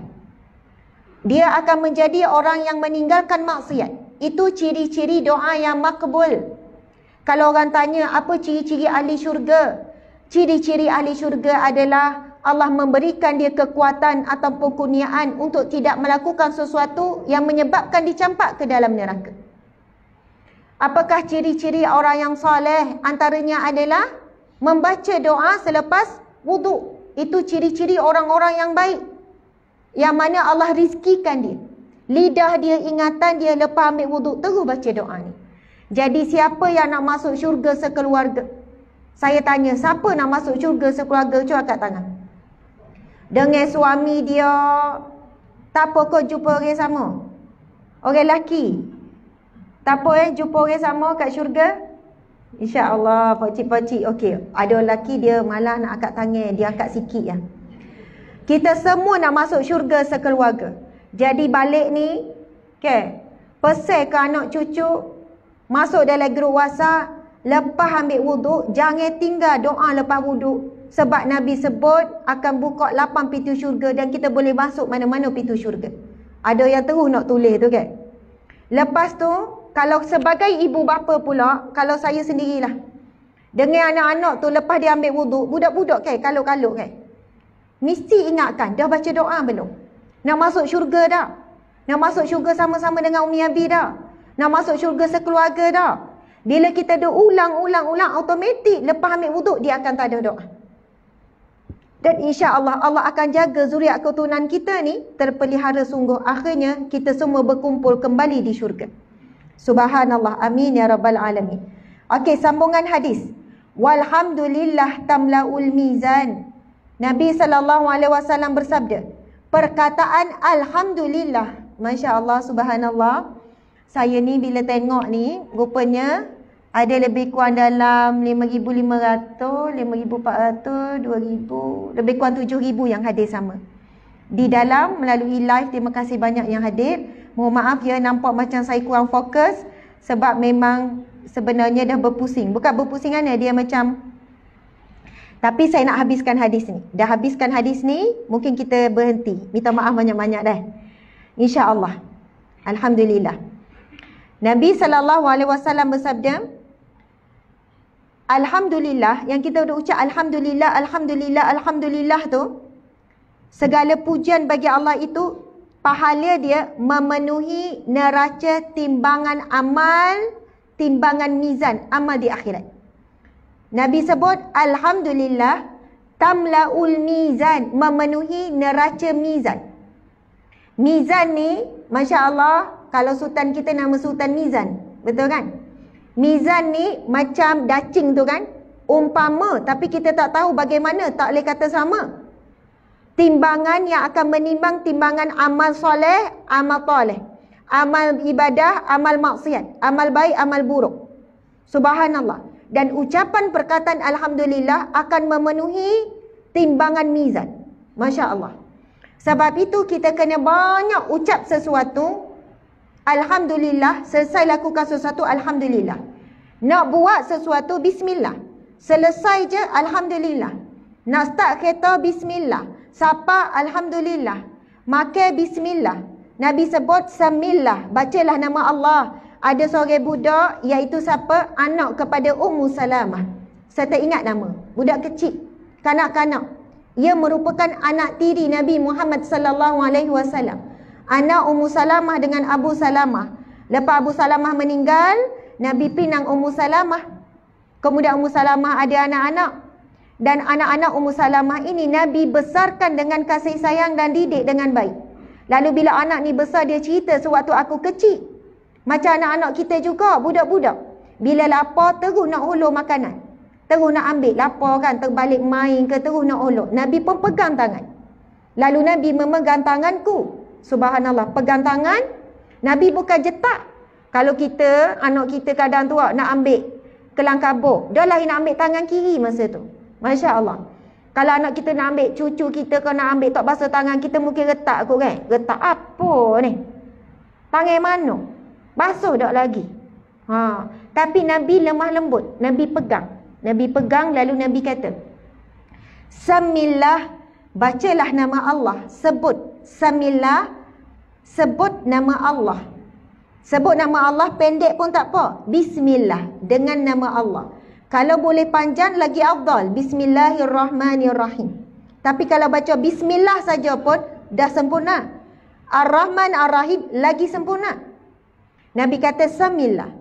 Dia akan menjadi orang yang meninggalkan maksiat. Itu ciri-ciri doa yang makbul. Kalau orang tanya apa ciri-ciri ahli syurga? Ciri-ciri ahli syurga adalah Allah memberikan dia kekuatan ataupun kurniaan untuk tidak melakukan sesuatu yang menyebabkan dicampak ke dalam neraka. Apakah ciri-ciri orang yang soleh? Antaranya adalah membaca doa selepas wuduk. Itu ciri-ciri orang-orang yang baik. Yang mana Allah rizkikan dia. Lidah dia, ingatan dia lepas ambil wuduk terus baca doa ni. Jadi siapa yang nak masuk syurga sekeluarga? Saya tanya, siapa nak masuk syurga sekeluarga? Cuba angkat tangan. Dengan suami dia, tak apa kau jumpa orang sama? Orang lelaki? Tak apa jumpa orang sama kat syurga? InsyaAllah, pakcik-pakcik. Okey, ada lelaki dia malah nak angkat tangan, dia angkat sikit ya. Kita semua nak masuk syurga sekeluarga. Jadi balik ni, pesan ke anak cucu, masuk dalam grup WhatsApp, lepas ambil wuduk, jangan tinggal doa lepas wuduk. Sebab Nabi sebut akan buka 8 pintu syurga dan kita boleh masuk mana-mana pintu syurga. Ada yang terus nak tulis tu kan. Lepas tu, kalau sebagai ibu bapa pula, kalau saya sendirilah, dengan anak-anak tu lepas dia ambil wuduk, budak-budak kan, kalut-kalut kan, mesti ingatkan, dah baca doa belum? Nak masuk syurga dah? Nak masuk syurga sama-sama dengan Umi Abi dah? Nak masuk syurga sekeluarga dah? Bila kita dah ulang-ulang, automatik lepas ambil wuduk, dia akan tak ada doa. Dan insya-Allah Allah akan jaga zuriat keturunan kita ni terpelihara sungguh. Akhirnya kita semua berkumpul kembali di syurga. Subhanallah, amin ya rabbal alamin. Okey, sambungan hadis. Walhamdulillah tamlaul mizan. Nabi SAW bersabda, perkataan alhamdulillah, masya-Allah, subhanallah. Saya ni bila tengok ni, rupanya ada lebih kurang dalam 5,500, 5,400, 2,000, lebih kurang 7,000 yang hadir sama. Di dalam melalui live, terima kasih banyak yang hadir. Mohon maaf ya, nampak macam saya kurang fokus sebab memang sebenarnya dah berpusing. Bukan berpusingan dia macam, tapi saya nak habiskan hadis ni. Dah habiskan hadis ni, mungkin kita berhenti. Minta maaf banyak-banyak dah. InsyaAllah. Alhamdulillah. Nabi SAW bersabda, Alhamdulillah, yang kita dah ucap Alhamdulillah, Alhamdulillah, Alhamdulillah tu, segala pujian bagi Allah itu, pahala dia memenuhi neraca timbangan amal, timbangan mizan, amal di akhirat. Nabi sebut, Alhamdulillah, tamlaul mizan, memenuhi neraca mizan. Mizan ni, Masya Allah, kalau sultan kita nama Sultan Mizan, betul kan? Mizan ni macam dacing tu kan, umpama, tapi kita tak tahu bagaimana, tak boleh kata sama. Timbangan yang akan menimbang timbangan amal soleh, amal toleh, amal ibadah, amal maksiat, amal baik, amal buruk. Subhanallah. Dan ucapan perkataan Alhamdulillah akan memenuhi timbangan mizan. Masya Allah. Sebab itu kita kena banyak ucap sesuatu, Alhamdulillah, selesai lakukan sesuatu, Alhamdulillah. Nak buat sesuatu, bismillah. Selesai je, alhamdulillah. Nak start kereta, bismillah. Sapa, alhamdulillah. Makan, bismillah. Nabi sebut, samillah. Bacalah nama Allah. Ada seorang budak, iaitu siapa? Anak kepada Ummu Salamah. Saya tak ingat nama. Budak kecil. Kanak-kanak. Ia merupakan anak tiri Nabi Muhammad sallallahu alaihi wasallam. Anak Ummu Salamah dengan Abu Salamah. Lepas Abu Salamah meninggal, Nabi pinang Ummu Salamah. Kemudian Ummu Salamah ada anak-anak. Dan anak-anak Ummu Salamah ini Nabi besarkan dengan kasih sayang dan didik dengan baik. Lalu bila anak ni besar, dia cerita, sewaktu aku kecil, macam anak-anak kita juga, budak-budak, bila lapar terus nak ulur makanan, terus nak ambil. Lapar kan, terbalik main ke, terus nak ulur. Nabi pun pegang tangan. Lalu Nabi memegang tanganku. Subhanallah, pegang tangan. Nabi bukan jetak. Kalau kita, anak kita kadang tu nak ambil kelang kabut, dah lah nak ambil tangan kiri masa tu. Masya Allah. Kalau anak kita nak ambil, cucu kita kalau nak ambil tak basuh tangan, kita mungkin retak kot kan. Retak apa ni? Tangan mana? Basuh tak lagi. Tapi Nabi lemah lembut. Nabi pegang. Nabi pegang, lalu Nabi kata, Samillah, bacalah nama Allah. Sebut. Samillah, sebut nama Allah. Sebut nama Allah, pendek pun tak apa. Bismillah, dengan nama Allah. Kalau boleh panjang, lagi afdal. Bismillahirrahmanirrahim. Tapi kalau baca Bismillah saja pun dah sempurna. Ar-Rahman Ar-Rahim lagi sempurna. Nabi kata, Samillah.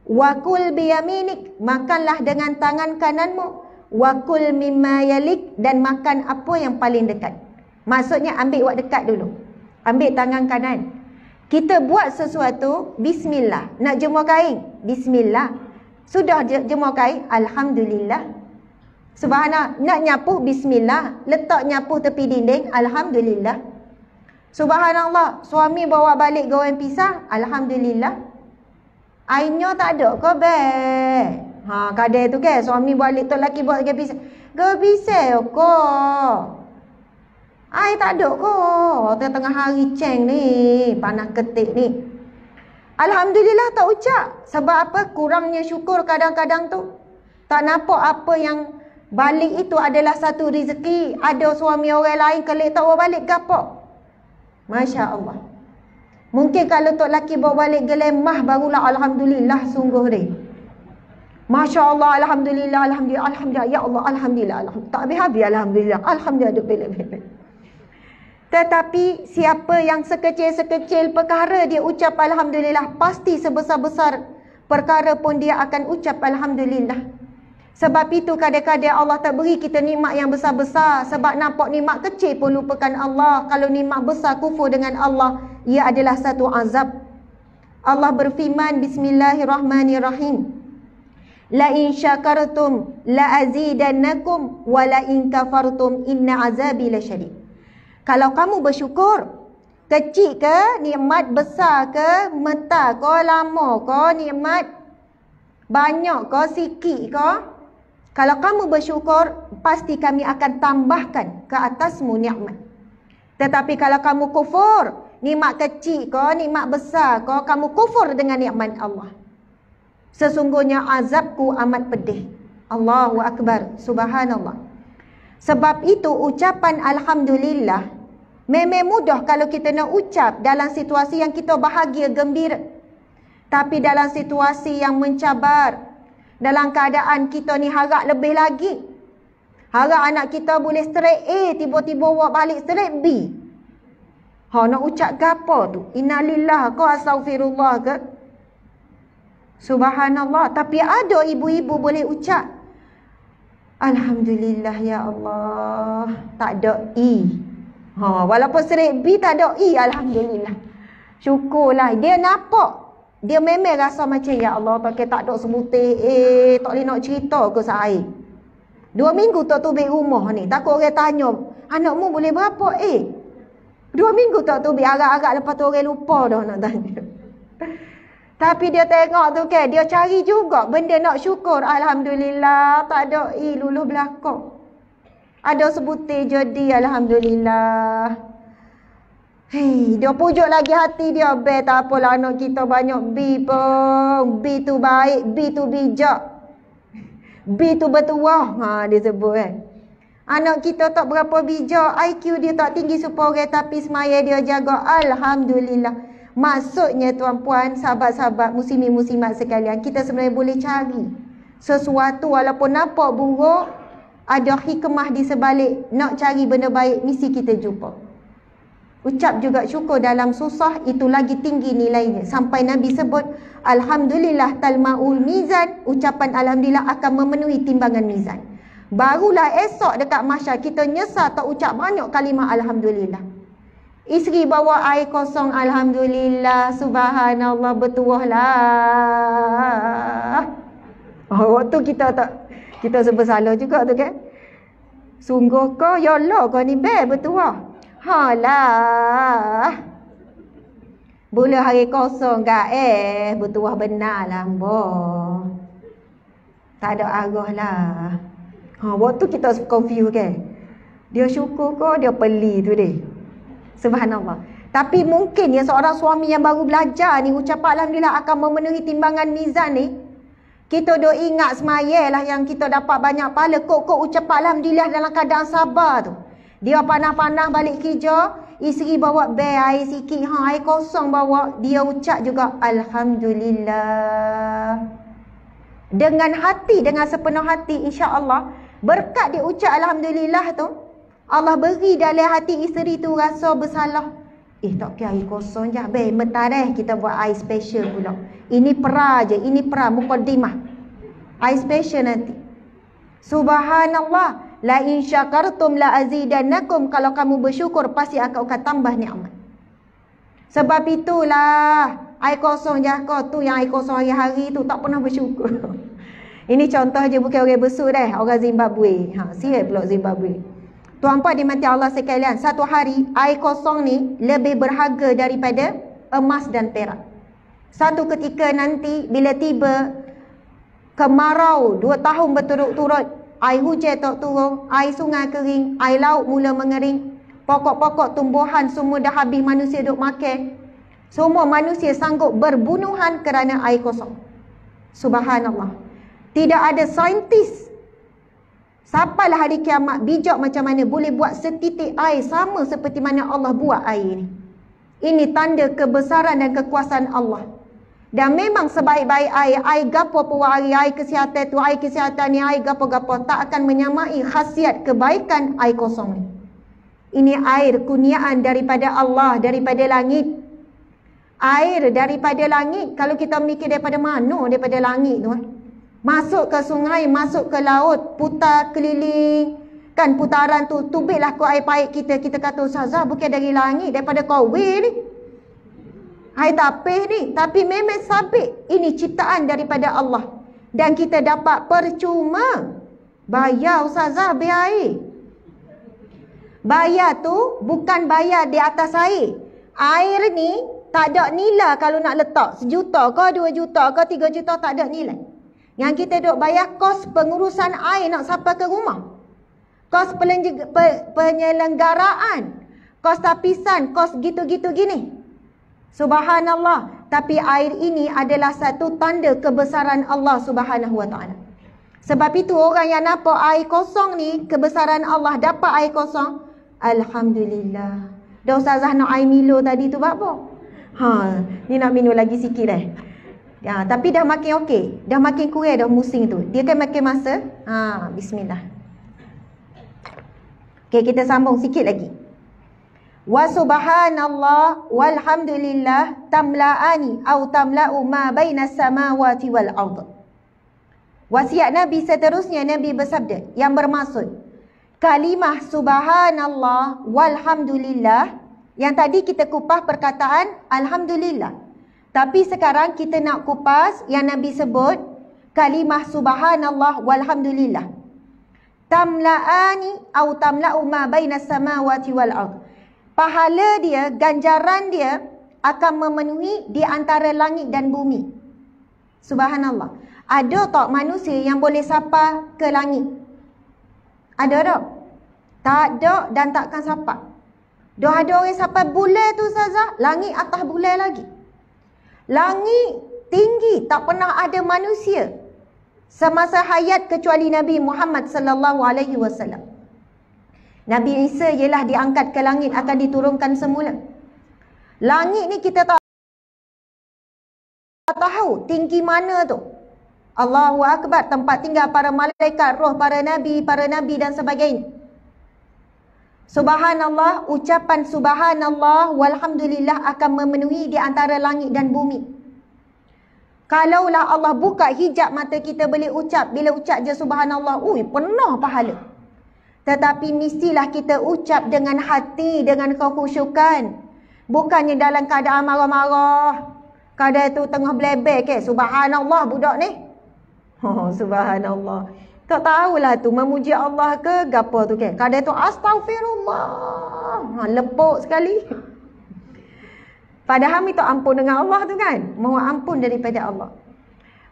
Wakul biyaminik, makanlah dengan tangan kananmu. Wakul mimma yalik, dan makan apa yang paling dekat. Maksudnya ambil wak dekat dulu. Ambil tangan kanan. Kita buat sesuatu, bismillah. Nak jemur kain, bismillah. Sudah jemur kain, alhamdulillah. Subhanallah. Nak nyapu, bismillah. Letak nyapu tepi dinding, alhamdulillah. Subhanallah. Suami bawa balik goreng pisang, alhamdulillah. Airnya tak ada ke, beg? Kadang tu kan, suami balik tu lelaki buat goreng pisang. Goreng pisang ke? Air tak ada ke? Tengah hari ceng ni, panas ketik ni. Alhamdulillah tak ucap. Sebab apa? Kurangnya syukur kadang-kadang tu. Tak nampak apa yang balik itu adalah satu rezeki. Ada suami orang lain kelik tak bawa balik ke apa? Masya Allah. Mungkin kalau tok laki bawa balik gelemah, barulah alhamdulillah sungguh ni. Masya Allah, alhamdulillah, alhamdulillah, alhamdulillah. Ya Allah, alhamdulillah, alhamdulillah. Tak habis-habis alhamdulillah. Alhamdulillah duk belak-belak. Tetapi siapa yang sekecil-sekecil perkara dia ucap alhamdulillah, pasti sebesar-besar perkara pun dia akan ucap alhamdulillah. Sebab itu kadang-kadang Allah tak beri kita nikmat yang besar-besar. Sebab nampak nikmat kecil pun lupakan Allah. Kalau nikmat besar kufur dengan Allah, ia adalah satu azab. Allah berfirman, Bismillahirrahmanirrahim. La in syakartum la azidannakum wa la in kafartum inna azabi lasyadid. Kalau kamu bersyukur, kecil ke, nikmat besar ke, meta ke, lama ke, nikmat banyak ke, sikit ke, kalau kamu bersyukur, pasti kami akan tambahkan ke atasmu nikmat. Tetapi kalau kamu kufur, nikmat kecil ke, nikmat besar ke, kamu kufur dengan nikmat Allah, sesungguhnya azabku amat pedih. Allahu Akbar. Subhanallah. Sebab itu ucapan alhamdulillah memang mudah kalau kita nak ucap dalam situasi yang kita bahagia, gembira. Tapi dalam situasi yang mencabar, dalam keadaan kita ni harap lebih lagi. Harap anak kita boleh straight A, tiba-tiba buat balik straight B. Nak ucap ke apa tu? Innalillah ke astaghfirullah ke? Subhanallah. Tapi ada ibu-ibu boleh ucap alhamdulillah ya Allah, tak ada I. Walaupun straight B tak ada I, alhamdulillah. Syukurlah. Dia nampak. Dia memang rasa macam ya Allah, tak ada sebutir tak boleh nak cerita ke saya. 2 minggu tak tubik rumah ni. Takut orang tanya, anakmu boleh berapa 2 minggu tak tubik, agak-agak lepas tu orang lupa dah nak tanya. Tapi dia tengok tu kan, dia cari juga benda nak syukur. Alhamdulillah, tak ada luluh belakang. Ada sebutir jadi, alhamdulillah. Hei, dia pujuk lagi hati dia. B tak apalah anak kita banyak B pun. B tu baik, B tu bijak. B tu bertuah. Dia sebut kan. Anak kita tak berapa bijak. IQ dia tak tinggi supaya tapi semaya dia jaga. Alhamdulillah. Maksudnya tuan-puan, sahabat-sahabat, muslimin-muslimat sekalian, kita sebenarnya boleh cari sesuatu walaupun nampak buruk, ada hikmah di sebalik nak cari benda baik, mesti kita jumpa. Ucap juga syukur dalam susah, itu lagi tinggi nilainya. Sampai Nabi sebut, Alhamdulillah talma'ul mizan. Ucapan Alhamdulillah akan memenuhi timbangan mizan. Barulah esok dekat mahsyar kita nyesal tak ucap banyak kalimah Alhamdulillah. Isteri bawa air kosong, Alhamdulillah, subhanallah, bertuahlah. Waktu kita sebut salah juga tu kan. Sungguh kau, ya Allah kau ni bertuah. Halah. Boleh hari kosong gak bertuah benar lah mbak. Tak ada arah lah. Waktu kita confuse kan. Dia syukur kau, dia peli tu deh. Subhanallah. Tapi mungkin ya seorang suami yang baru belajar ni, ucapan Alhamdulillah akan memenuhi timbangan mizan ni. Kita duk ingat semaya lah yang kita dapat banyak pahala. Kok ucapan Alhamdulillah dalam keadaan sabar tu. Dia panah-panah balik kerja, isteri bawa air sikit, air kosong bawa, dia ucap juga Alhamdulillah. Dengan hati, dengan sepenuh hati, insya-Allah, berkat dia ucap Alhamdulillah tu, Allah beri dalam hati isteri tu rasa bersalah. Tak kira air kosong je, bentar kita buat air special pula. Ini pra je, ini pra, mukaddimah. Air special nanti. Subhanallah. La in syakartum la azidannakum. Kalau kamu bersyukur pasti aku akan tambah nikmat. Sebab itulah air kosong je kau tu yang air kosong hari-hari tu tak pernah bersyukur. Ini contoh je, bukan orang besar dah, orang Zimbabwe. Siap pula Zimbabwe. Tuan-puan dimati Allah sekalian, satu hari air kosong ni lebih berharga daripada emas dan perak. Satu ketika nanti bila tiba kemarau 2 tahun berturut-turut, air hujan tak turun, air sungai kering, air laut mula mengering, pokok-pokok tumbuhan semua dah habis manusia duk makan. Semua manusia sanggup berbunuhan kerana air kosong. Subhanallah. Tidak ada saintis sampailah hari kiamat bijak macam mana boleh buat setitik air sama seperti mana Allah buat air ni. Ini tanda kebesaran dan kekuasaan Allah. Dan memang sebaik-baik air gapo pun air kesihatan tu, air kesihatan ni, air gapo-gapo tak akan menyamai khasiat kebaikan air kosong ni. Ini air kurniaan daripada Allah, daripada langit. Air daripada langit, kalau kita mikir daripada mana daripada langit tu, masuk ke sungai, masuk ke laut, putar keliling, kan putaran tu, tubiklah ku air pahit kita kata Ustazah bukan dari langit, daripada Kowe ni. Air tapis ni, tapi memang sabit. Ini ciptaan daripada Allah. Dan kita dapat percuma. Bayar Ustazah biar air. Bayar tu bukan bayar di atas air. Air ni tak ada nilai kalau nak letak. 1 juta ke 2 juta ke 3 juta tak ada nilai. Yang kita duk bayar kos pengurusan air nak sampai ke rumah. Kos penyelenggaraan. Kos tapisan, kos gitu-gitu gini. Subhanallah. Tapi air ini adalah satu tanda kebesaran Allah Subhanahu wa ta'ala. Sebab itu orang yang nampak air kosong ni, kebesaran Allah, dapat air kosong, Alhamdulillah. Dah Ustazah nak air Milo tadi tu buat apa? Ni nak minum lagi sikit dah. Ya, tapi dah makin okey. Dah makin kurang dah musim tu. Dia kan makin masa. Bismillah. Okey, kita sambung sikit lagi. Wa subhanallah walhamdulillah tamla'ani au tamla'u ma bainas samawati wal ardh. Wasiat Nabi seterusnya, Nabi bersabda yang bermaksud kalimah subhanallah walhamdulillah. Yang tadi kita kupas perkataan alhamdulillah. Tapi sekarang kita nak kupas yang Nabi sebut kalimah subhanallah walhamdulillah. Tamla'ani au tamla'u ma bainas samawati wal ardh. Pahala dia, ganjaran dia akan memenuhi di antara langit dan bumi. Subhanallah. Ada tak manusia yang boleh sapa ke langit? Ada tak? Tak ada dan takkan sapa. Dah ada orang sampai bulan tu Ustazah, langit atas bulan lagi. Langit tinggi, tak pernah ada manusia semasa hayat kecuali Nabi Muhammad sallallahu alaihi wasallam. Nabi Isa ialah diangkat ke langit, akan diturunkan semula. Langit ni kita tak tahu tinggi mana tu. Allahu Akbar, tempat tinggal para malaikat, roh para nabi dan sebagainya. Subhanallah, ucapan subhanallah walhamdulillah akan memenuhi di antara langit dan bumi. Kalaulah Allah buka hijab mata kita boleh ucap, bila ucap je subhanallah, penuh pahala. Tetapi mestilah kita ucap dengan hati, dengan kekhusyukan. Bukannya dalam keadaan marah-marah. Kadang tu tengah belebek ke, subhanallah budak ni. Subhanallah. Tak tahulah tu memuji Allah ke gapo tu ke. Kadang tu astagfirullah. Lepuk sekali. Padahal minta ampun dengan Allah tu kan. Mohon ampun daripada Allah.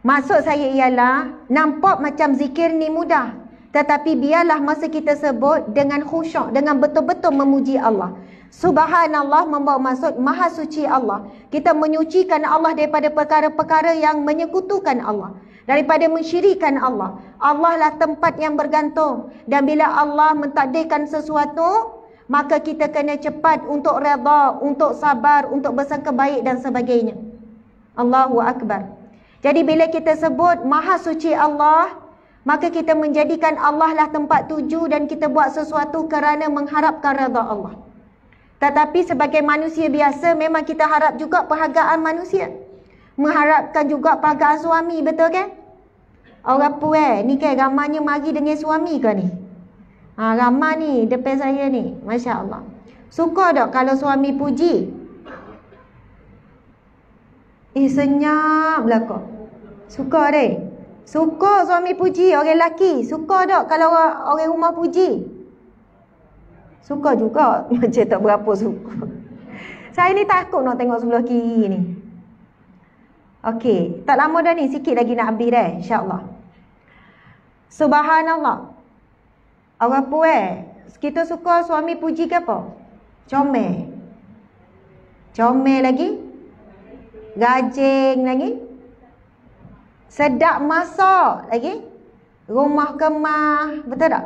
Maksud saya ialah nampak macam zikir ni mudah. Tetapi biarlah masa kita sebut dengan khusyuk, dengan betul-betul memuji Allah. Subhanallah membawa maksud maha suci Allah. Kita menyucikan Allah daripada perkara-perkara yang menyekutukan Allah, daripada mensyirikan Allah. Allah lah tempat yang bergantung. Dan bila Allah mentakdirkan sesuatu, maka kita kena cepat untuk redha, untuk sabar, untuk bersangka baik dan sebagainya. Allahu Akbar. Jadi bila kita sebut maha suci Allah, maka kita menjadikan Allah lah tempat tuju dan kita buat sesuatu kerana mengharapkan redha Allah. Tetapi sebagai manusia biasa, memang kita harap juga perhargaan manusia. Mengharapkan juga perhargaan suami, betul kan? Orang apa ni kan ramanya mari dengan suami ke ni? Ramah ni depan saya ni, Masya Allah. Suka tak kalau suami puji? Senyap lah kau. Suka deh. Suka suami puji orang lelaki. Suka tak kalau orang rumah puji? Suka juga. Macam tak berapa suka. Saya ni takut nak tengok sebelah kiri ni. Okey, tak lama dah ni, sikit lagi nak habis dah, insya-Allah. Subhanallah. Orang apa kita suka suami puji ke apa? Comel. Comel lagi. Gajing lagi. Sedap masak lagi. Rumah kemah, betul tak?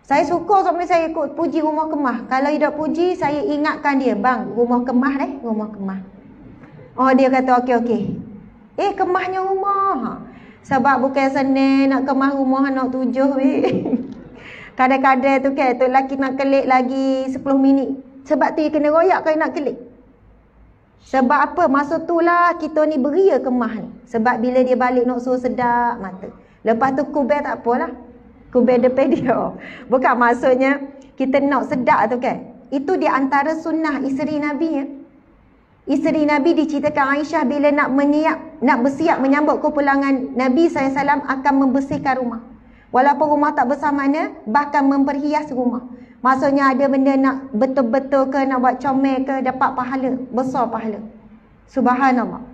Saya suka suami saya ikut puji rumah kemah. Kalau tidak puji, saya ingatkan dia, bang, rumah kemah rumah kemah. Oh, dia kata okey. Kemahnya rumah. Sebab bukan senang nak kemah rumah anak 7 Kadang-kadang tu kan, tu lelaki nak kelik lagi 10 minit. Sebab tu dia kena royak kalau nak kelik. Sebab apa? Masa tu lah kita ni beria kemah ni. Sebab bila dia balik nak suruh sedap mata. Lepas tu kubel tak apalah. Kubel depan dia. Bukan maksudnya kita nak sedap tu kan. Itu di antara sunnah isteri Nabi ya. Isteri Nabi diceritakan Aisyah bila nak bersiap menyambut kepulangan Nabi SAW akan membersihkan rumah. Walaupun rumah tak besar mana, bahkan memperhias rumah. Maksudnya ada benda nak betul-betul ke, nak buat comel ke, dapat pahala, besar pahala. Subhanallah.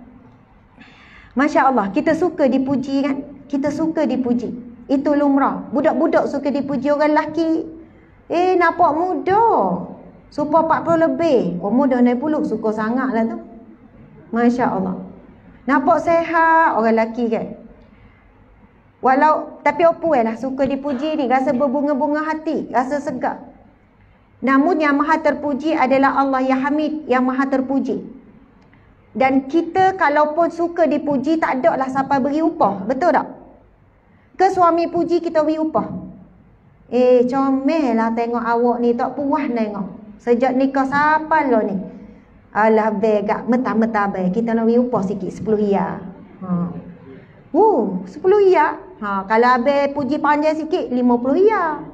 Masya Allah, kita suka dipuji kan? Kita suka dipuji. Itu lumrah. Budak-budak suka dipuji, orang lelaki. Nampak muda. Supaya 40 lebih. Umur dah 60, suka sangat lah tu. Masya Allah. Nampak sehat orang lelaki kan? Tapi apa lah suka dipuji ni, rasa berbunga-bunga hati, rasa segar. Namun yang maha terpuji adalah Allah yang Hamid, yang maha terpuji. Dan kita kalaupun suka dipuji, tak ada lah siapa beri upah, betul tak? Ke suami puji kita beri upah. Comel lah tengok awak ni, tak puas tengok. Sejak nikah siapa lo ni? Alah begak mentah-mentah baik. Kita nak beri upah sikit 10 riyal. 10 riyal. Kalau habis puji panjang sikit 50 riyal.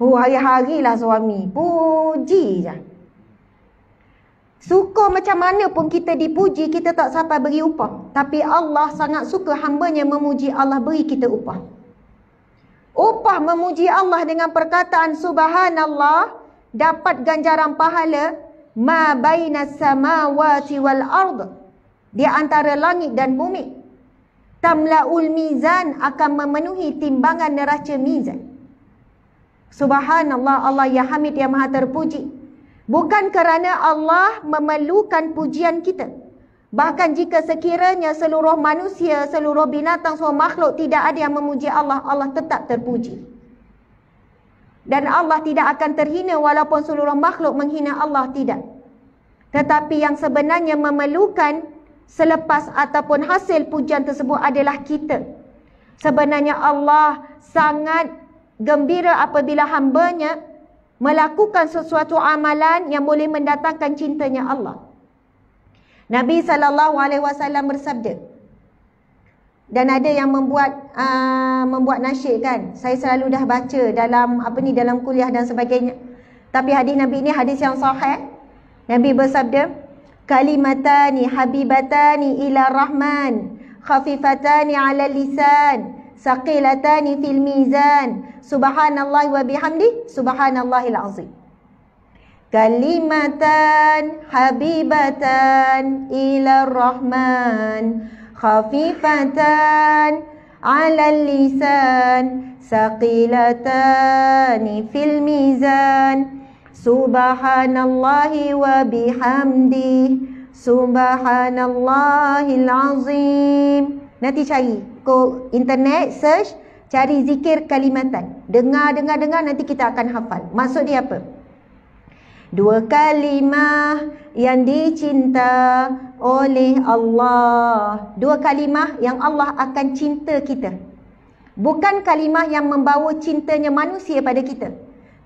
Hari-hari lah suami puji je. Suka macam mana pun kita dipuji, kita tak sampai beri upah. Tapi Allah sangat suka hambanya memuji, Allah beri kita upah. Upah memuji Allah dengan perkataan subhanallah, dapat ganjaran pahala ma bainas samawati wal ard, di antara langit dan bumi. Tamlaul mizan, akan memenuhi timbangan neraca mizan. Subhanallah, Allah yang hamid, yang maha terpuji. Bukan kerana Allah memerlukan pujian kita. Bahkan jika sekiranya seluruh manusia, seluruh binatang, semua makhluk tidak ada yang memuji Allah, Allah tetap terpuji. Dan Allah tidak akan terhina walaupun seluruh makhluk menghina Allah, tidak. Tetapi yang sebenarnya memerlukan selepas ataupun hasil pujian tersebut adalah kita. Sebenarnya Allah sangat gembira apabila hambanya melakukan sesuatu amalan yang boleh mendatangkan cintanya Allah. Nabi SAW bersabda, dan ada yang membuat nasyid kan. Saya selalu dah baca dalam dalam kuliah dan sebagainya. Tapi hadis Nabi ini hadis yang sahih. Nabi bersabda, kalimatani habibatani ila rahman, khafifatani ala lisan, saqilatani fil mizan, subhanallah wa bihamdi, subhanallahil azim. Kalimatan habibatan ila rahman, khafifatan ala lisan, saqilatani fil mizan, subhanallahi wa bihamdi, subhanallahil azim. Nanti cari internet, search, cari zikir kalimatan. Dengar, nanti kita akan hafal. Maksud dia apa? Dua kalimah yang dicinta oleh Allah. Dua kalimah yang Allah akan cinta kita. Bukan kalimah yang membawa cintanya manusia pada kita.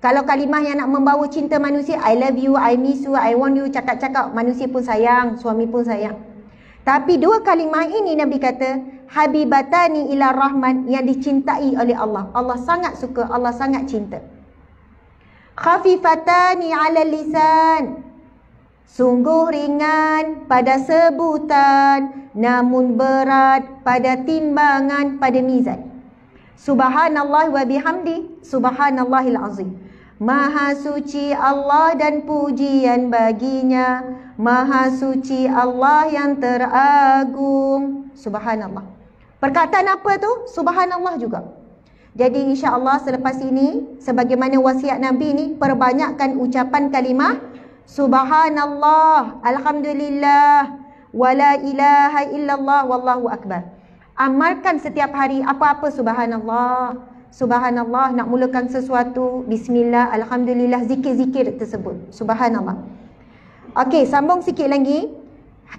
Kalau kalimah yang nak membawa cinta manusia, I love you, I miss you, I want you, cakap-cakap, manusia pun sayang, suami pun sayang. Tapi dua kalimah ini Nabi kata, habibatani ila rahman, yang dicintai oleh Allah. Allah sangat suka, Allah sangat cinta. Khafifatani ala lisan, sungguh ringan pada sebutan, namun berat pada timbangan, pada mizan. Subhanallah wa bihamdi, subhanallahil azim. Maha suci Allah dan pujian baginya, maha suci Allah yang teragung. Subhanallah. Perkataan apa tu? Subhanallah juga. Jadi insya-Allah selepas ini, sebagaimana wasiat Nabi ni, perbanyakkan ucapan kalimah subhanallah, alhamdulillah, wala ilaha illallah, wallahu akbar. Amalkan setiap hari apa-apa subhanallah. Subhanallah, nak mulakan sesuatu, bismillah, alhamdulillah, zikir-zikir tersebut. Subhanallah. Okey, sambung sikit lagi.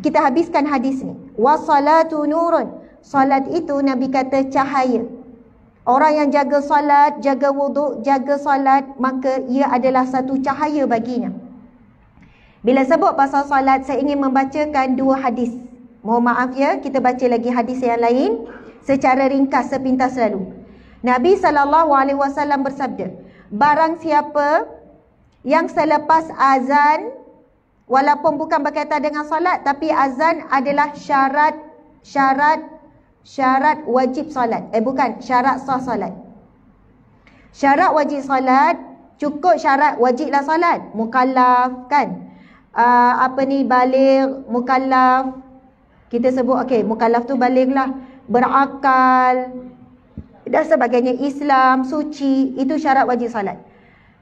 Kita habiskan hadis ni. Wassalatu nurun. Salat itu Nabi kata cahaya. Orang yang jaga salat, jaga wuduk, jaga salat, maka ia adalah satu cahaya baginya. Bila sebut pasal salat, saya ingin membacakan dua hadis. Mohon maaf ya, kita baca lagi hadis yang lain secara ringkas sepintas lalu. Nabi SAW bersabda, barang siapa yang selepas azan, walaupun bukan berkaitan dengan salat, tapi azan adalah syarat wajib salat. Bukan, syarat sah salat. Syarat wajib salat, cukup syarat wajiblah salat. Mukallaf kan? Baligh, mukallaf. Kita sebut, okey, mukallaf tu baligh lah. Berakal dan sebagainya, Islam, suci, itu syarat wajib salat.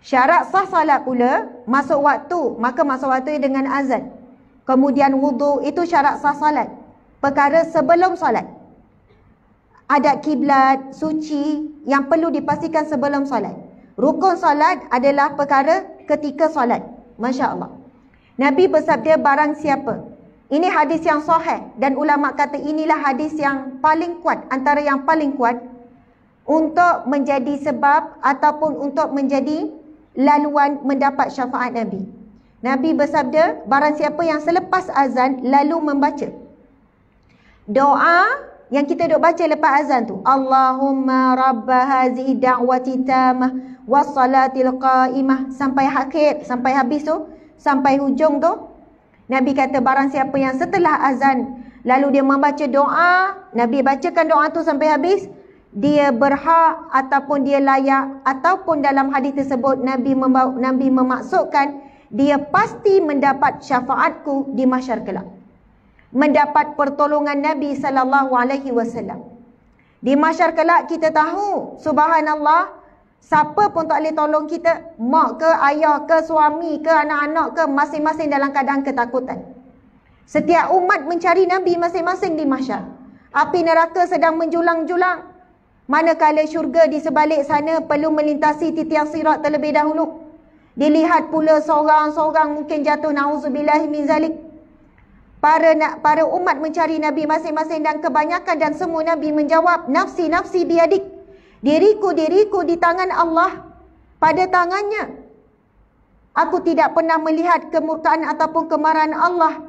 Syarat sah salat pula, masuk waktu, maka masuk waktu dengan azan. Kemudian wuduk, itu syarat sah salat. Perkara sebelum salat. Adat kiblat, suci, yang perlu dipastikan sebelum salat. Rukun salat adalah perkara ketika salat. Masya Allah. Nabi bersabda, barang siapa. Ini hadis yang sahih, dan ulama kata inilah hadis yang paling kuat, antara yang paling kuat untuk menjadi sebab ataupun untuk menjadi laluan mendapat syafaat Nabi. Nabi bersabda, barang siapa yang selepas azan lalu membaca doa yang kita duk baca lepas azan tu, Allahumma rabba hazihi da'wati tamah wassalatil qa'imah, sampai akhir, sampai habis tu, sampai hujung tu, Nabi kata barang siapa yang setelah azan lalu dia membaca doa, Nabi bacakan doa tu sampai habis, dia berhak ataupun dia layak, ataupun dalam hadis tersebut Nabi memaksudkan dia pasti mendapat syafaatku di mahsyar kelak. Mendapat pertolongan Nabi SAW. Di mahsyar kelak kita tahu, subhanallah, Siapa pun tak boleh tolong kita. Mak ke, ayah ke, suami ke, anak-anak ke, masing-masing dalam keadaan ketakutan. Setiap umat mencari Nabi masing-masing di mahsyar. Api neraka sedang menjulang-julang. Manakala syurga di sebalik sana perlu melintasi titian sirat terlebih dahulu. Dilihat pula seorang-seorang mungkin jatuh, na'udzubillahi min zalik. Para umat mencari Nabi masing-masing dan kebanyakan dan semua Nabi menjawab, nafsi, nafsi biadik. Diriku, diriku di tangan Allah, pada tangannya. Aku tidak pernah melihat kemurkaan ataupun kemarahan Allah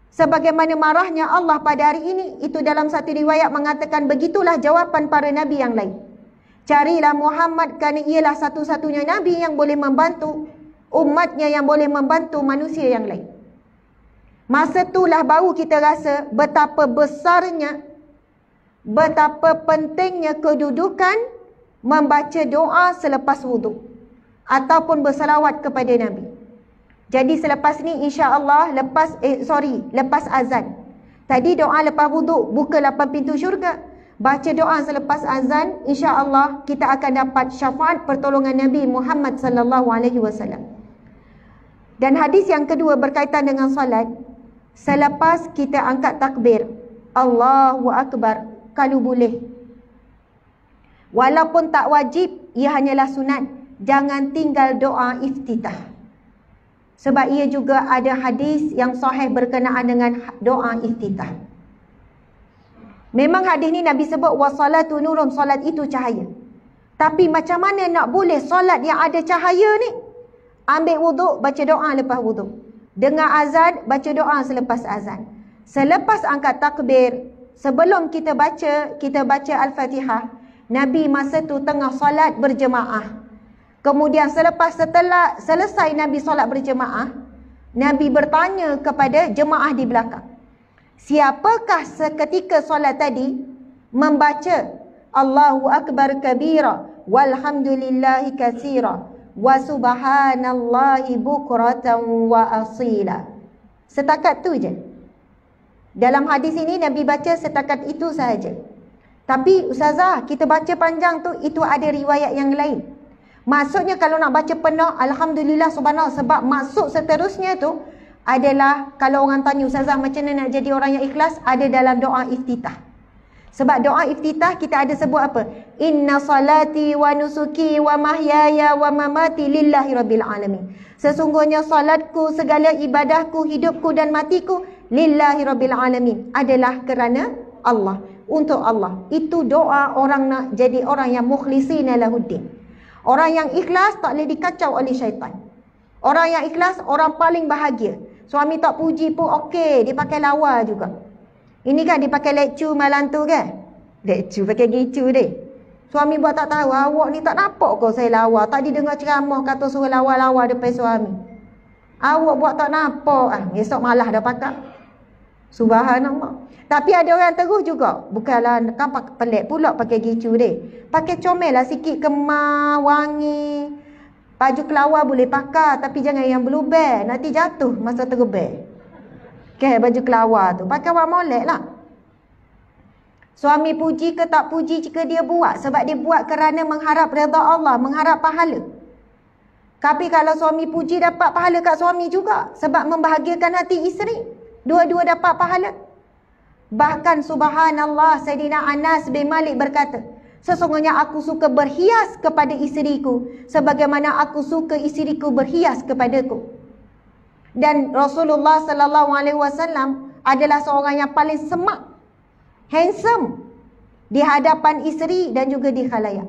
sebagaimana marahnya Allah pada hari ini. Itu dalam satu riwayat mengatakan begitulah jawapan para Nabi yang lain. Carilah Muhammad kerana ialah satu-satunya Nabi yang boleh membantu umatnya, yang boleh membantu manusia yang lain. Masa itulah baru kita rasa betapa besarnya, betapa pentingnya kedudukan membaca doa selepas wuduk ataupun bersalawat kepada Nabi. Jadi selepas ni insya-Allah lepas azan. Tadi doa lepas wuduk, buka 8 pintu syurga. Baca doa selepas azan, insya-Allah kita akan dapat syafaat pertolongan Nabi Muhammad sallallahu alaihi wasallam. Dan hadis yang kedua berkaitan dengan solat. Selepas kita angkat takbir, Allahu Akbar, kalau boleh. Walaupun tak wajib, ia hanyalah sunat. Jangan tinggal doa iftitah. Sebab ia juga ada hadis yang sahih berkenaan dengan doa iftitah. Memang hadis ni Nabi sebut wassalatu nurun, solat itu cahaya. Tapi macam mana nak boleh solat yang ada cahaya ni? Ambil wuduk, baca doa lepas wuduk. Dengar azan, baca doa selepas azan. Selepas angkat takbir, sebelum kita baca Al-Fatihah, Nabi masa tu tengah solat berjemaah. Kemudian setelah selesai Nabi solat berjemaah, Nabi bertanya kepada jemaah di belakang, siapakah seketika solat tadi membaca Allahu Akbar kabira walhamdulillahi katsira wa subhanallahi bukratan wa asila. Setakat tu je. Dalam hadis ini Nabi baca setakat itu sahaja. Tapi ustazah, kita baca panjang tu, itu ada riwayat yang lain. Maksudnya kalau nak baca penuh, alhamdulillah subhanallah. Sebab maksud seterusnya tu adalah, kalau orang tanya ustazah macam mana nak jadi orang yang ikhlas, ada dalam doa iftitah. Sebab doa iftitah kita ada sebut apa? Inna salati wa nusuki wa mahyaya wa mamati lillahi rabbil alamin. Sesungguhnya salatku, segala ibadahku, hidupku dan matiku lillahi rabbil alamin, adalah kerana Allah, untuk Allah. Itu doa orang nak jadi orang yang mukhlishina lahuddin. Orang yang ikhlas tak boleh dikacau oleh syaitan. Orang yang ikhlas orang paling bahagia. Suami tak puji pun okey, dia pakai lawa juga. Ini kan dia pakai lecture malam tu kan? Lecture pakai gitu deh. Suami buat tak tahu, awak ni tak nampak kau saya lawa. Tadi dengar ceramah kata suruh lawa-lawa depan suami. Awak buat tak nampak. Esok malah dah pakai. Subhanallah. Tapi ada orang terus juga. Bukanlah kan pelik pula pakai gitu deh. Pakai comel lah sikit, kemar, wangi. Baju kelawar boleh pakai, tapi jangan yang berlubang. Nanti jatuh masa terbang. Okay, baju kelawar tu pakai wak molek lah. Suami puji ke tak puji jika dia buat, sebab dia buat kerana mengharap redha Allah, mengharap pahala. Tapi kalau suami puji, dapat pahala kat suami juga, sebab membahagiakan hati isteri. Dua-dua dapat pahala. Bahkan subhanallah, Sayyidina Anas bin Malik berkata, sesungguhnya aku suka berhias kepada isteriku sebagaimana aku suka isteriku berhias kepadaku. Dan Rasulullah sallallahu alaihi wasallam adalah seorang yang paling semak, handsome di hadapan isteri dan juga di khalayak.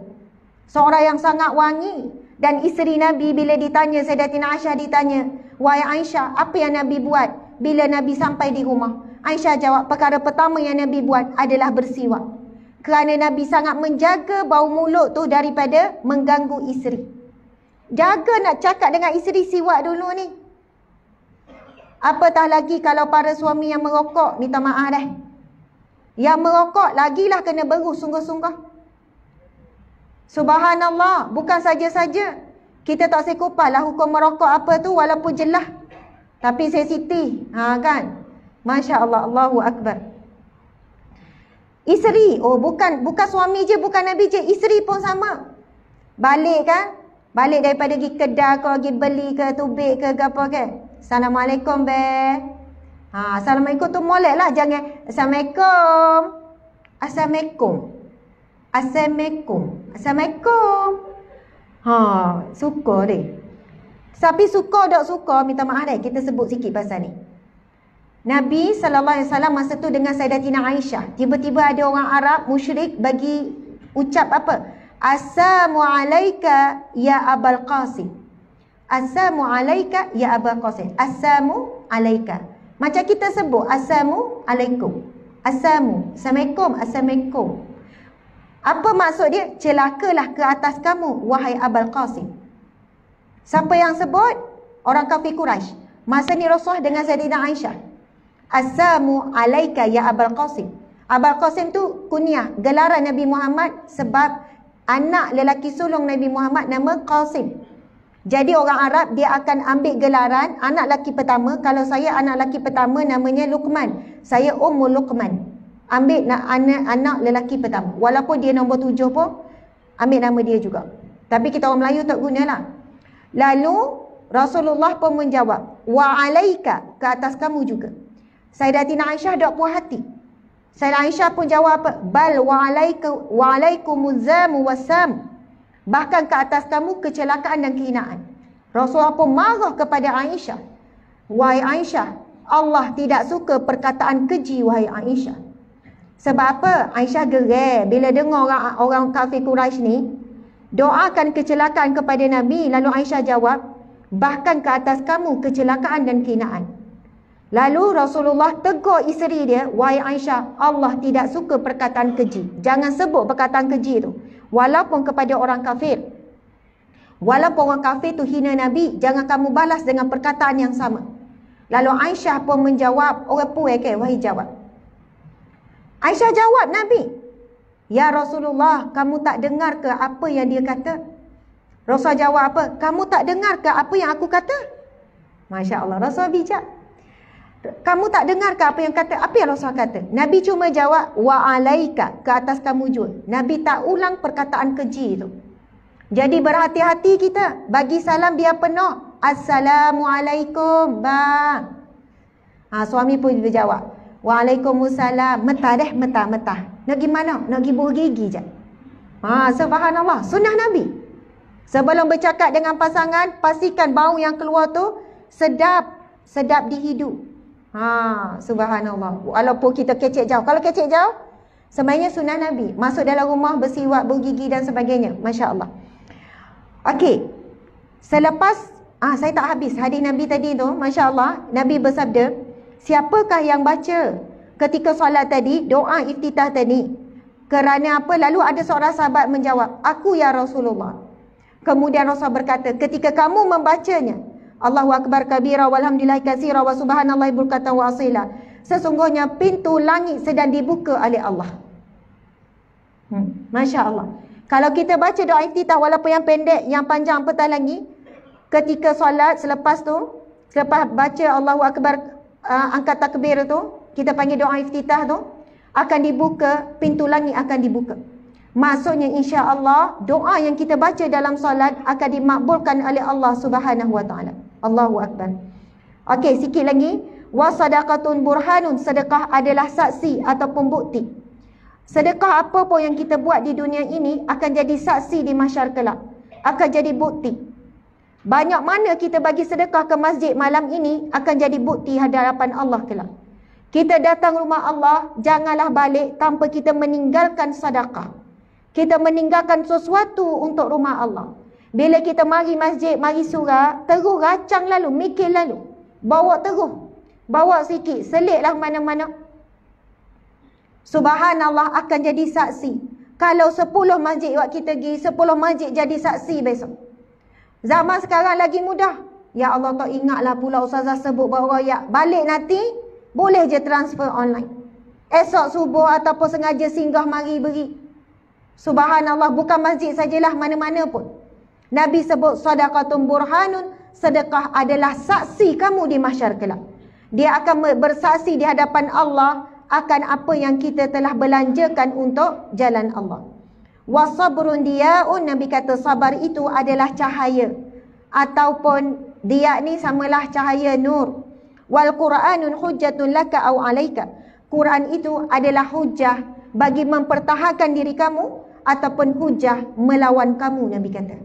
Seorang yang sangat wangi. Dan isteri Nabi bila ditanya, Sayyidatina Aisyah ditanya, wahai Aisyah, apa yang Nabi buat bila Nabi sampai di rumah? Aisyah jawab, perkara pertama yang Nabi buat adalah bersiwak. Kerana Nabi sangat menjaga bau mulut tu daripada mengganggu isteri. Jaga nak cakap dengan isteri, siwak dulu ni. Apatah lagi kalau para suami yang merokok, minta maaf dah. Yang merokok lagilah kena beruh sungguh-sungguh. Subhanallah, bukan saja-saja kita tak sekupal lah hukum merokok apa tu, walaupun jelas. Tapi sensitif, kan? Masya Allah, Allahu Akbar. Isteri, bukan suami je, bukan Nabi je, isteri pun sama. Balik kan? Balik daripada pergi kedai ke, pergi beli ke, tubik ke, apa ke. Assalamualaikum, be. Assalamualaikum tu molek lah. Jangan, Assalamualaikum. Assalamualaikum. Assalamualaikum. Assalamualaikum. Suka deh. Tapi suka tak suka, minta maaf deh. Kita sebut sikit pasal ni. Nabi SAW masa tu dengan Sayyidatina Aisyah. Tiba-tiba ada orang Arab musyrik bagi ucap apa? Assalamu alayka ya Abul Qasim. Assalamu alayka ya Abul Qasim. Assalamu alayka. Macam kita sebut Assalamu alaikum. Assalamualaikum. Assalamualaikum. Apa maksud dia? Celakalah ke atas kamu wahai Abul Qasim. Siapa yang sebut? Orang kafir Quraisy. Masa ni Rasulullah dengan Sayyidatina Aisyah. Assalamu alayka ya Abul Qasim. Abul Qasim tu kunyah, gelaran Nabi Muhammad sebab anak lelaki sulung Nabi Muhammad nama Qasim. Jadi orang Arab dia akan ambil gelaran anak lelaki pertama. Kalau saya anak lelaki pertama namanya Luqman. Saya Ummul Luqman. Ambil anak lelaki pertama. Walaupun dia nombor 7 pun ambil nama dia juga. Tapi kita orang Melayu tak gunalah. Lalu Rasulullah pun menjawab, wa alaika, ke atas kamu juga. Sayyidatina Aisyah tak puas hati. Sayyidatina Aisyah pun jawab apa? Bal wa alaikumu wasam. Bahkan ke atas kamu kecelakaan dan kehinaan. Rasulullah pun marah kepada Aisyah. Wahai Aisyah, Allah tidak suka perkataan keji wahai Aisyah. Sebab apa? Aisyah geram bila dengar orang kafir Quraisy ni doakan kecelakaan kepada Nabi. Lalu Aisyah jawab, bahkan ke atas kamu kecelakaan dan kehinaan. Lalu Rasulullah tegur isteri dia, wahai Aisyah, Allah tidak suka perkataan keji. Jangan sebut perkataan keji tu. Walaupun kepada orang kafir. Walaupun orang kafir tu hina Nabi, jangan kamu balas dengan perkataan yang sama. Lalu Aisyah pun menjawab, orang puai ke, wahai jawab. Aisyah jawab Nabi, ya Rasulullah, kamu tak dengar ke apa yang dia kata? Rasul jawab apa? Kamu tak dengar ke apa yang aku kata? Masya Allah, Rasul bijak. Kamu tak dengar ke apa yang kata? Apa yang Rasul kata? Nabi cuma jawab, wa alaika, ke atas kamu juga. Nabi tak ulang perkataan keji tu. Jadi berhati-hati kita. Bagi salam biar penuh. Assalamualaikum, bang. Suami pun berjawab, waalaikumsalam. Metah deh, metah. Nak pergi mana? Nak pergi buah gigi je. Subhanallah, sunnah Nabi. Sebelum bercakap dengan pasangan, pastikan bau yang keluar tu sedap dihidu. Subhanallah. Walaupun kita kecek jauh. Kalau kecek jauh, sebenarnya sunnah Nabi. Masuk dalam rumah, bersiwak, bergigi dan sebagainya. Masya Allah. Okey. Selepas, saya tak habis hadis Nabi tadi tu. Masya Allah. Nabi bersabda, siapakah yang baca ketika solat tadi, doa iftitah tadi? Kerana apa? Lalu ada seorang sahabat menjawab, aku ya Rasulullah. Kemudian Rasul berkata, ketika kamu membacanya, Allahu Akbar kabira walhamdulillahi katsira wa subhanallahi bukratan wa asila. Sesungguhnya pintu langit sedang dibuka oleh Allah. Masya Allah. Kalau kita baca doa iftitah walaupun yang pendek, yang panjang apatah lagi, ketika solat selepas baca Allahu Akbar, angkat takbir tu, kita panggil doa iftitah tu, akan dibuka, pintu langit akan dibuka. Maksudnya insya-Allah doa yang kita baca dalam solat akan dimakbulkan oleh Allah Subhanahu wa taala. Allahu Akbar. Okey, sikit lagi. Wa sadaqatun burhanun, sedekah adalah saksi ataupun bukti. Sedekah apa pun yang kita buat di dunia ini akan jadi saksi di mahsyar kelak. Akan jadi bukti. Banyak mana kita bagi sedekah ke masjid malam ini akan jadi bukti hadapan Allah kelak. Kita datang rumah Allah, janganlah balik tanpa kita meninggalkan sedekah. Kita meninggalkan sesuatu untuk rumah Allah. Bila kita mari masjid, mari surau, terus racang lalu, mikir lalu. Bawa terus. Bawa sikit, selitlah mana-mana. Subhanallah akan jadi saksi. Kalau 10 masjid buat kita pergi, 10 masjid jadi saksi besok. Zaman sekarang lagi mudah. Ya Allah, tak ingatlah pula ustazah sebut bahawa ya balik nanti, boleh je transfer online. Esok subuh ataupun sengaja singgah mari beri. Subhanallah, bukan masjid sajalah, mana-mana pun. Nabi sebut sadaqatun burhanun, sedekah adalah saksi kamu di mahsyar kelak. Dia akan bersaksi di hadapan Allah akan apa yang kita telah belanjakan untuk jalan Allah. Wasabrun diyaun, Nabi kata sabar itu adalah cahaya. Ataupun diya ni samalah cahaya nur. Wal Qur'anun hujjatun laka au alaika. Quran itu adalah hujah bagi mempertahankan diri kamu ataupun hujah melawan kamu, Nabi kata.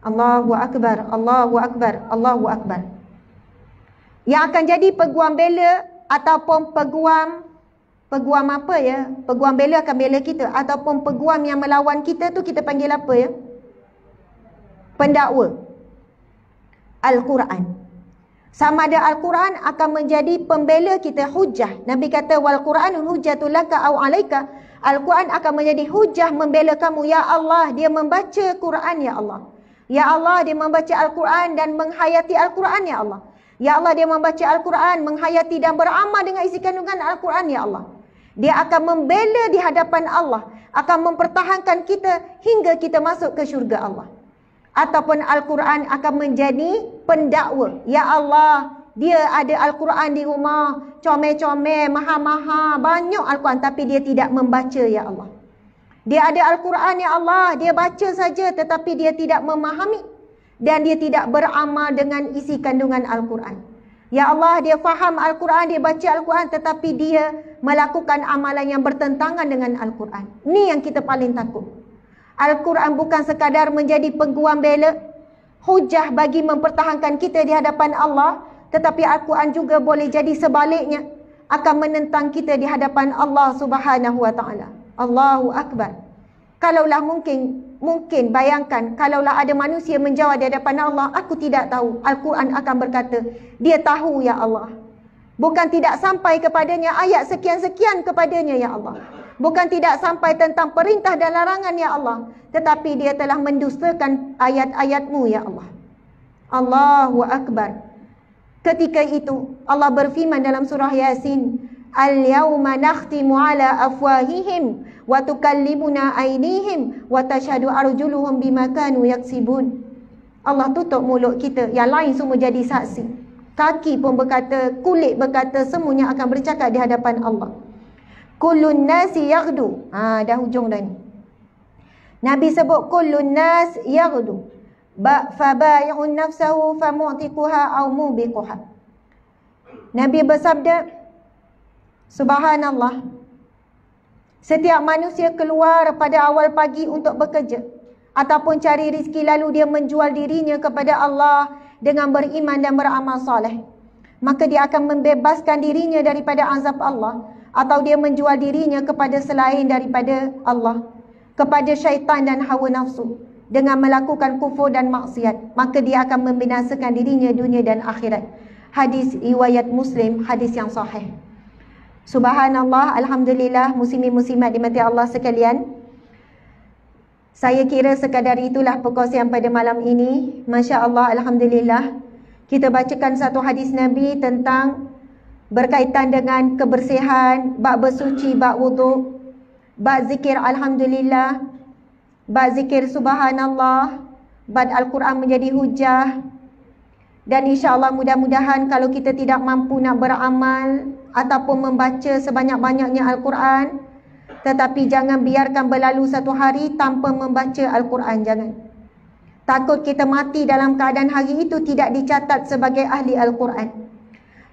Allahu Akbar, Allahu Akbar, Allahu Akbar. Yang akan jadi peguam bela ataupun peguam apa ya? Peguam bela akan bela kita, ataupun peguam yang melawan kita tu kita panggil apa ya? Pendakwa. Al-Quran. Sama ada Al-Quran akan menjadi pembela kita, hujah. Nabi kata wal Quranun hujjatul laka au alaika. Al-Quran akan menjadi hujah membela kamu. Ya Allah, dia membaca Quran, ya Allah. Ya Allah, dia membaca Al-Quran dan menghayati Al-Quran, ya Allah. Ya Allah, dia membaca Al-Quran, menghayati dan beramal dengan isi kandungan Al-Quran, ya Allah. Dia akan membela di hadapan Allah, akan mempertahankan kita hingga kita masuk ke syurga Allah. Ataupun Al-Quran akan menjadi pendakwa. Ya Allah, dia ada Al-Quran di rumah, comel-comel, mahal-mahal, banyak Al-Quran, tapi dia tidak membaca, ya Allah. Dia ada Al-Quran, ya Allah, dia baca saja tetapi dia tidak memahami dan dia tidak beramal dengan isi kandungan Al-Quran. Ya Allah, dia faham Al-Quran, dia baca Al-Quran tetapi dia melakukan amalan yang bertentangan dengan Al-Quran. Ini yang kita paling takut. Al-Quran bukan sekadar menjadi peguam bela, hujah bagi mempertahankan kita di hadapan Allah, tetapi Al-Quran juga boleh jadi sebaliknya, akan menentang kita di hadapan Allah Subhanahu wa taala. Allahu Akbar. Kalaulah mungkin bayangkan, kalaulah ada manusia menjawab di hadapan Allah, aku tidak tahu. Al-Quran akan berkata, dia tahu, ya Allah. Bukan tidak sampai kepadanya ayat sekian-sekian kepadanya, ya Allah. Bukan tidak sampai tentang perintah dan larangan, ya Allah. Tetapi dia telah mendustakan ayat-ayat-Mu, ya Allah. Allahu Akbar. Ketika itu Allah berfirman dalam surah Yasin, Al-yawma nakhtimu ala afwahihim wa tukallimuna aynihim wa tashhadu arjuluhum bima kanu yaksibun. Allah tutup mulut kita, yang lain semua jadi saksi. Kaki pun berkata, kulit berkata, semuanya akan bercakap di hadapan Allah. Kullun nasi yaghdu. Dah hujung dah ni. Nabi sebut kullun nas yaghdu. Fabai'un nafsahu famu'tiquha aw mubiquha. Nabi bersabda, subhanallah, setiap manusia keluar pada awal pagi untuk bekerja ataupun cari rezeki, lalu dia menjual dirinya kepada Allah dengan beriman dan beramal soleh, maka dia akan membebaskan dirinya daripada azab Allah, atau dia menjual dirinya kepada selain daripada Allah, kepada syaitan dan hawa nafsu, dengan melakukan kufur dan maksiat, maka dia akan membinasakan dirinya dunia dan akhirat. Hadis riwayat Muslim, hadis yang sahih. Subhanallah, alhamdulillah, muslimin-muslimat dimati Allah sekalian. Saya kira sekadar itulah perkongsian pada malam ini. Masya Allah, alhamdulillah. Kita bacakan satu hadis Nabi tentang berkaitan dengan kebersihan, bab bersuci, bab wuduk, bab zikir alhamdulillah, bab zikir subhanallah, bab Al-Quran menjadi hujah. Dan insya-Allah mudah-mudahan kalau kita tidak mampu nak beramal ataupun membaca sebanyak-banyaknya Al-Quran, tetapi jangan biarkan berlalu satu hari tanpa membaca Al-Quran, jangan. Takut kita mati dalam keadaan hari itu tidak dicatat sebagai ahli Al-Quran.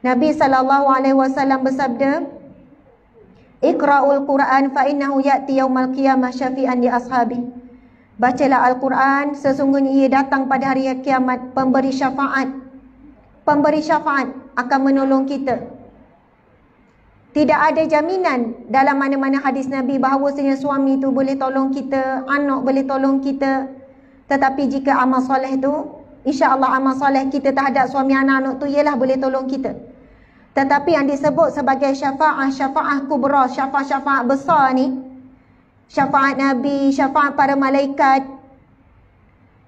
Nabi SAW bersabda, Iqra'ul Quran fa innahu ya'ti yaumal qiyamah syafi'an li ashabi. Bacalah Al-Quran, sesungguhnya ia datang pada hari kiamat pemberi syafaat. Pemberi syafaat akan menolong kita. Tidak ada jaminan dalam mana-mana hadis Nabi bahawasanya suami itu boleh tolong kita, anak boleh tolong kita. Tetapi jika amal soleh tu, insya-Allah amal soleh kita terhadap suami anak-anak tu ialah boleh tolong kita. Tetapi yang disebut sebagai syafaat kubra, syafaat besar ni, syafaat Nabi, syafaat para malaikat,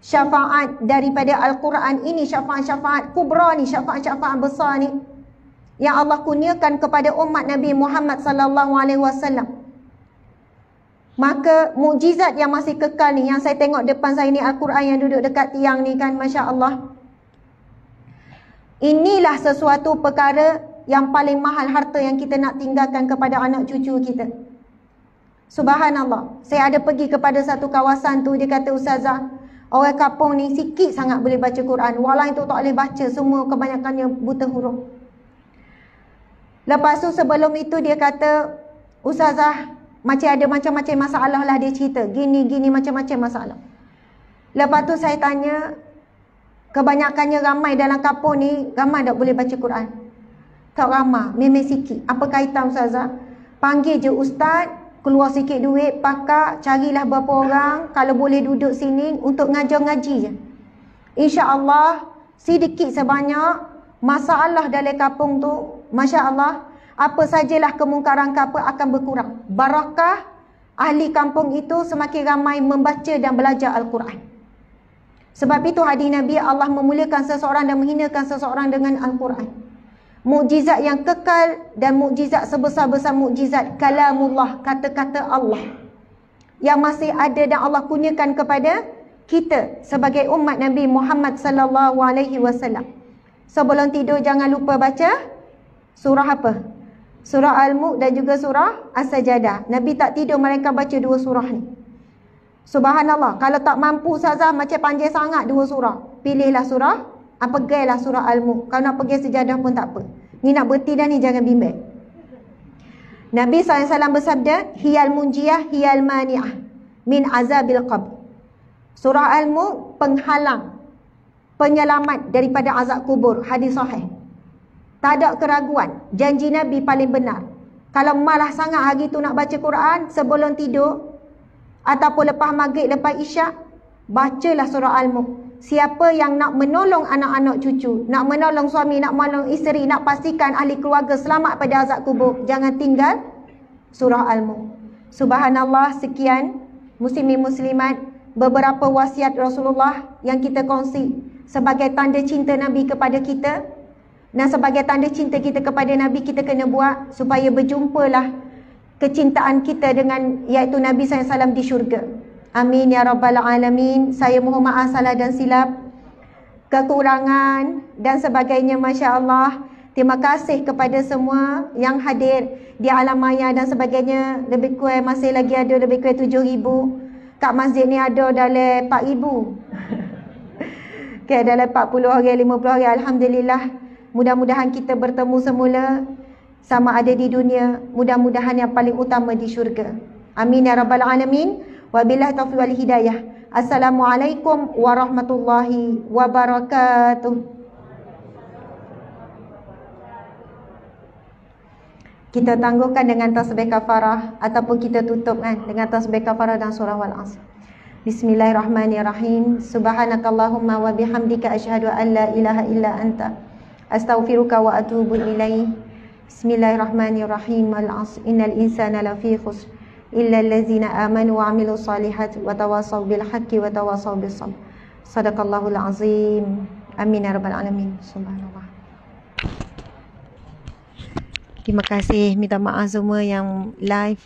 syafaat daripada Al-Quran ini, syafaat kubra ni, syafaat besar ni, yang Allah kurniakan kepada umat Nabi Muhammad sallallahu alaihi wasallam. Maka mukjizat yang masih kekal ni, yang saya tengok depan saya ni, Al-Quran yang duduk dekat tiang ni kan, Masya Allah. Inilah sesuatu perkara yang paling mahal harta yang kita nak tinggalkan kepada anak cucu kita. Subhanallah. Saya ada pergi kepada satu kawasan tu, dia kata, Ustazah, orang kampung ni sikit sangat boleh baca Quran. Walau itu tak boleh baca, semua kebanyakannya buta huruf. Lepas tu sebelum itu dia kata, Ustazah, ada macam-macam masalah lah dia cerita. Gini macam-macam masalah. Lepas tu saya tanya, kebanyakannya ramai dalam kampung ni, ramai tak boleh baca Quran? Tak ramai, memang sikit. Apa kaitan Ustazah? Panggil je Ustaz, keluar sikit duit, pakak, carilah berapa orang, kalau boleh duduk sini untuk ngajar ngaji je. InsyaAllah, sedikit sebanyak, masalah dalam kampung tu, Masya Allah, apa sajalah kemungkaran apa akan berkurang. Barakah ahli kampung itu semakin ramai membaca dan belajar Al-Quran. Sebab itu hadis Nabi, Allah memuliakan seseorang dan menghinakan seseorang dengan Al-Quran. Mukjizat yang kekal dan mukjizat sebesar-besar mukjizat kalamullah, kata-kata Allah yang masih ada dan Allah kurniakan kepada kita sebagai umat Nabi Muhammad sallallahu alaihi wasallam. Sebelum tidur jangan lupa baca surah apa? Surah Al-Mulk dan juga surah As-Sajadah. Nabi tak tidur mereka baca dua surah ni. Subhanallah, kalau tak mampu Ustazah macam panjang sangat dua surah, pilihlah surah, pergilah surah Al-Mulk. Kalau nak pergi Sejadah pun tak apa. Ni nak berhenti dah ni, jangan bimbang. Nabi SAW bersabda, hiyal munjiyah hiyal mani'ah min azabil qabr. Surah Al-Mulk penghalang, penyelamat daripada azab kubur. Hadis sahih. Tak ada keraguan, janji Nabi paling benar. Kalau malah sangat hari tu nak baca Quran sebelum tidur ataupun lepas maghrib, lepas isyak, bacalah surah Al-Mulk. Siapa yang nak menolong anak-anak cucu, nak menolong suami, nak menolong isteri, nak pastikan ahli keluarga selamat pada azab kubur, jangan tinggal surah Al-Mulk. Subhanallah, sekian muslimin muslimat, beberapa wasiat Rasulullah yang kita kongsi sebagai tanda cinta Nabi kepada kita, dan sebagai tanda cinta kita kepada Nabi, kita kena buat supaya berjumpalah kecintaan kita dengan iaitu Nabi SAW di syurga. Amin ya rabbal alamin. Saya mohon maaf salah dan silap, kekurangan dan sebagainya. Masya Allah. Terima kasih kepada semua yang hadir di alam maya dan sebagainya. Lebih kurang masih lagi ada lebih kurang 7,000. Kat masjid ni ada dalam 4,000. Okay, dalam 40 orang, 50 orang. Alhamdulillah. Mudah-mudahan kita bertemu semula sama ada di dunia. Mudah-mudahan yang paling utama di syurga. Amin ya rabbal alamin. Wabillahi taufiq wal hidayah. Assalamualaikum warahmatullahi wabarakatuh. Kita tangguhkan dengan tasbih kafarah ataupun kita tutup dengan tasbih kafarah dan surah wal asr. Bismillahirrahmanirrahim. Subhanakallahumma wa bihamdika asyhadu an la ilaha illa anta astaghfiruka wa atubu ilaih. Bismillahirrahmanirrahim. Al asr innal insana lafi khusr illa allazina amanu wa amilu salihat wa tawasaw bil haqqi wa tawasaw bis sabr. Sadaqallahul azim. Amin ya rabbal alamin. Subhanallah. Terima kasih, minta maaf semua yang live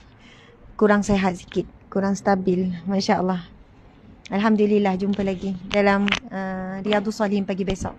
kurang sihat sikit, kurang stabil. Masya Allah. Alhamdulillah, jumpa lagi dalam Riyadhus Shalihin pagi besok.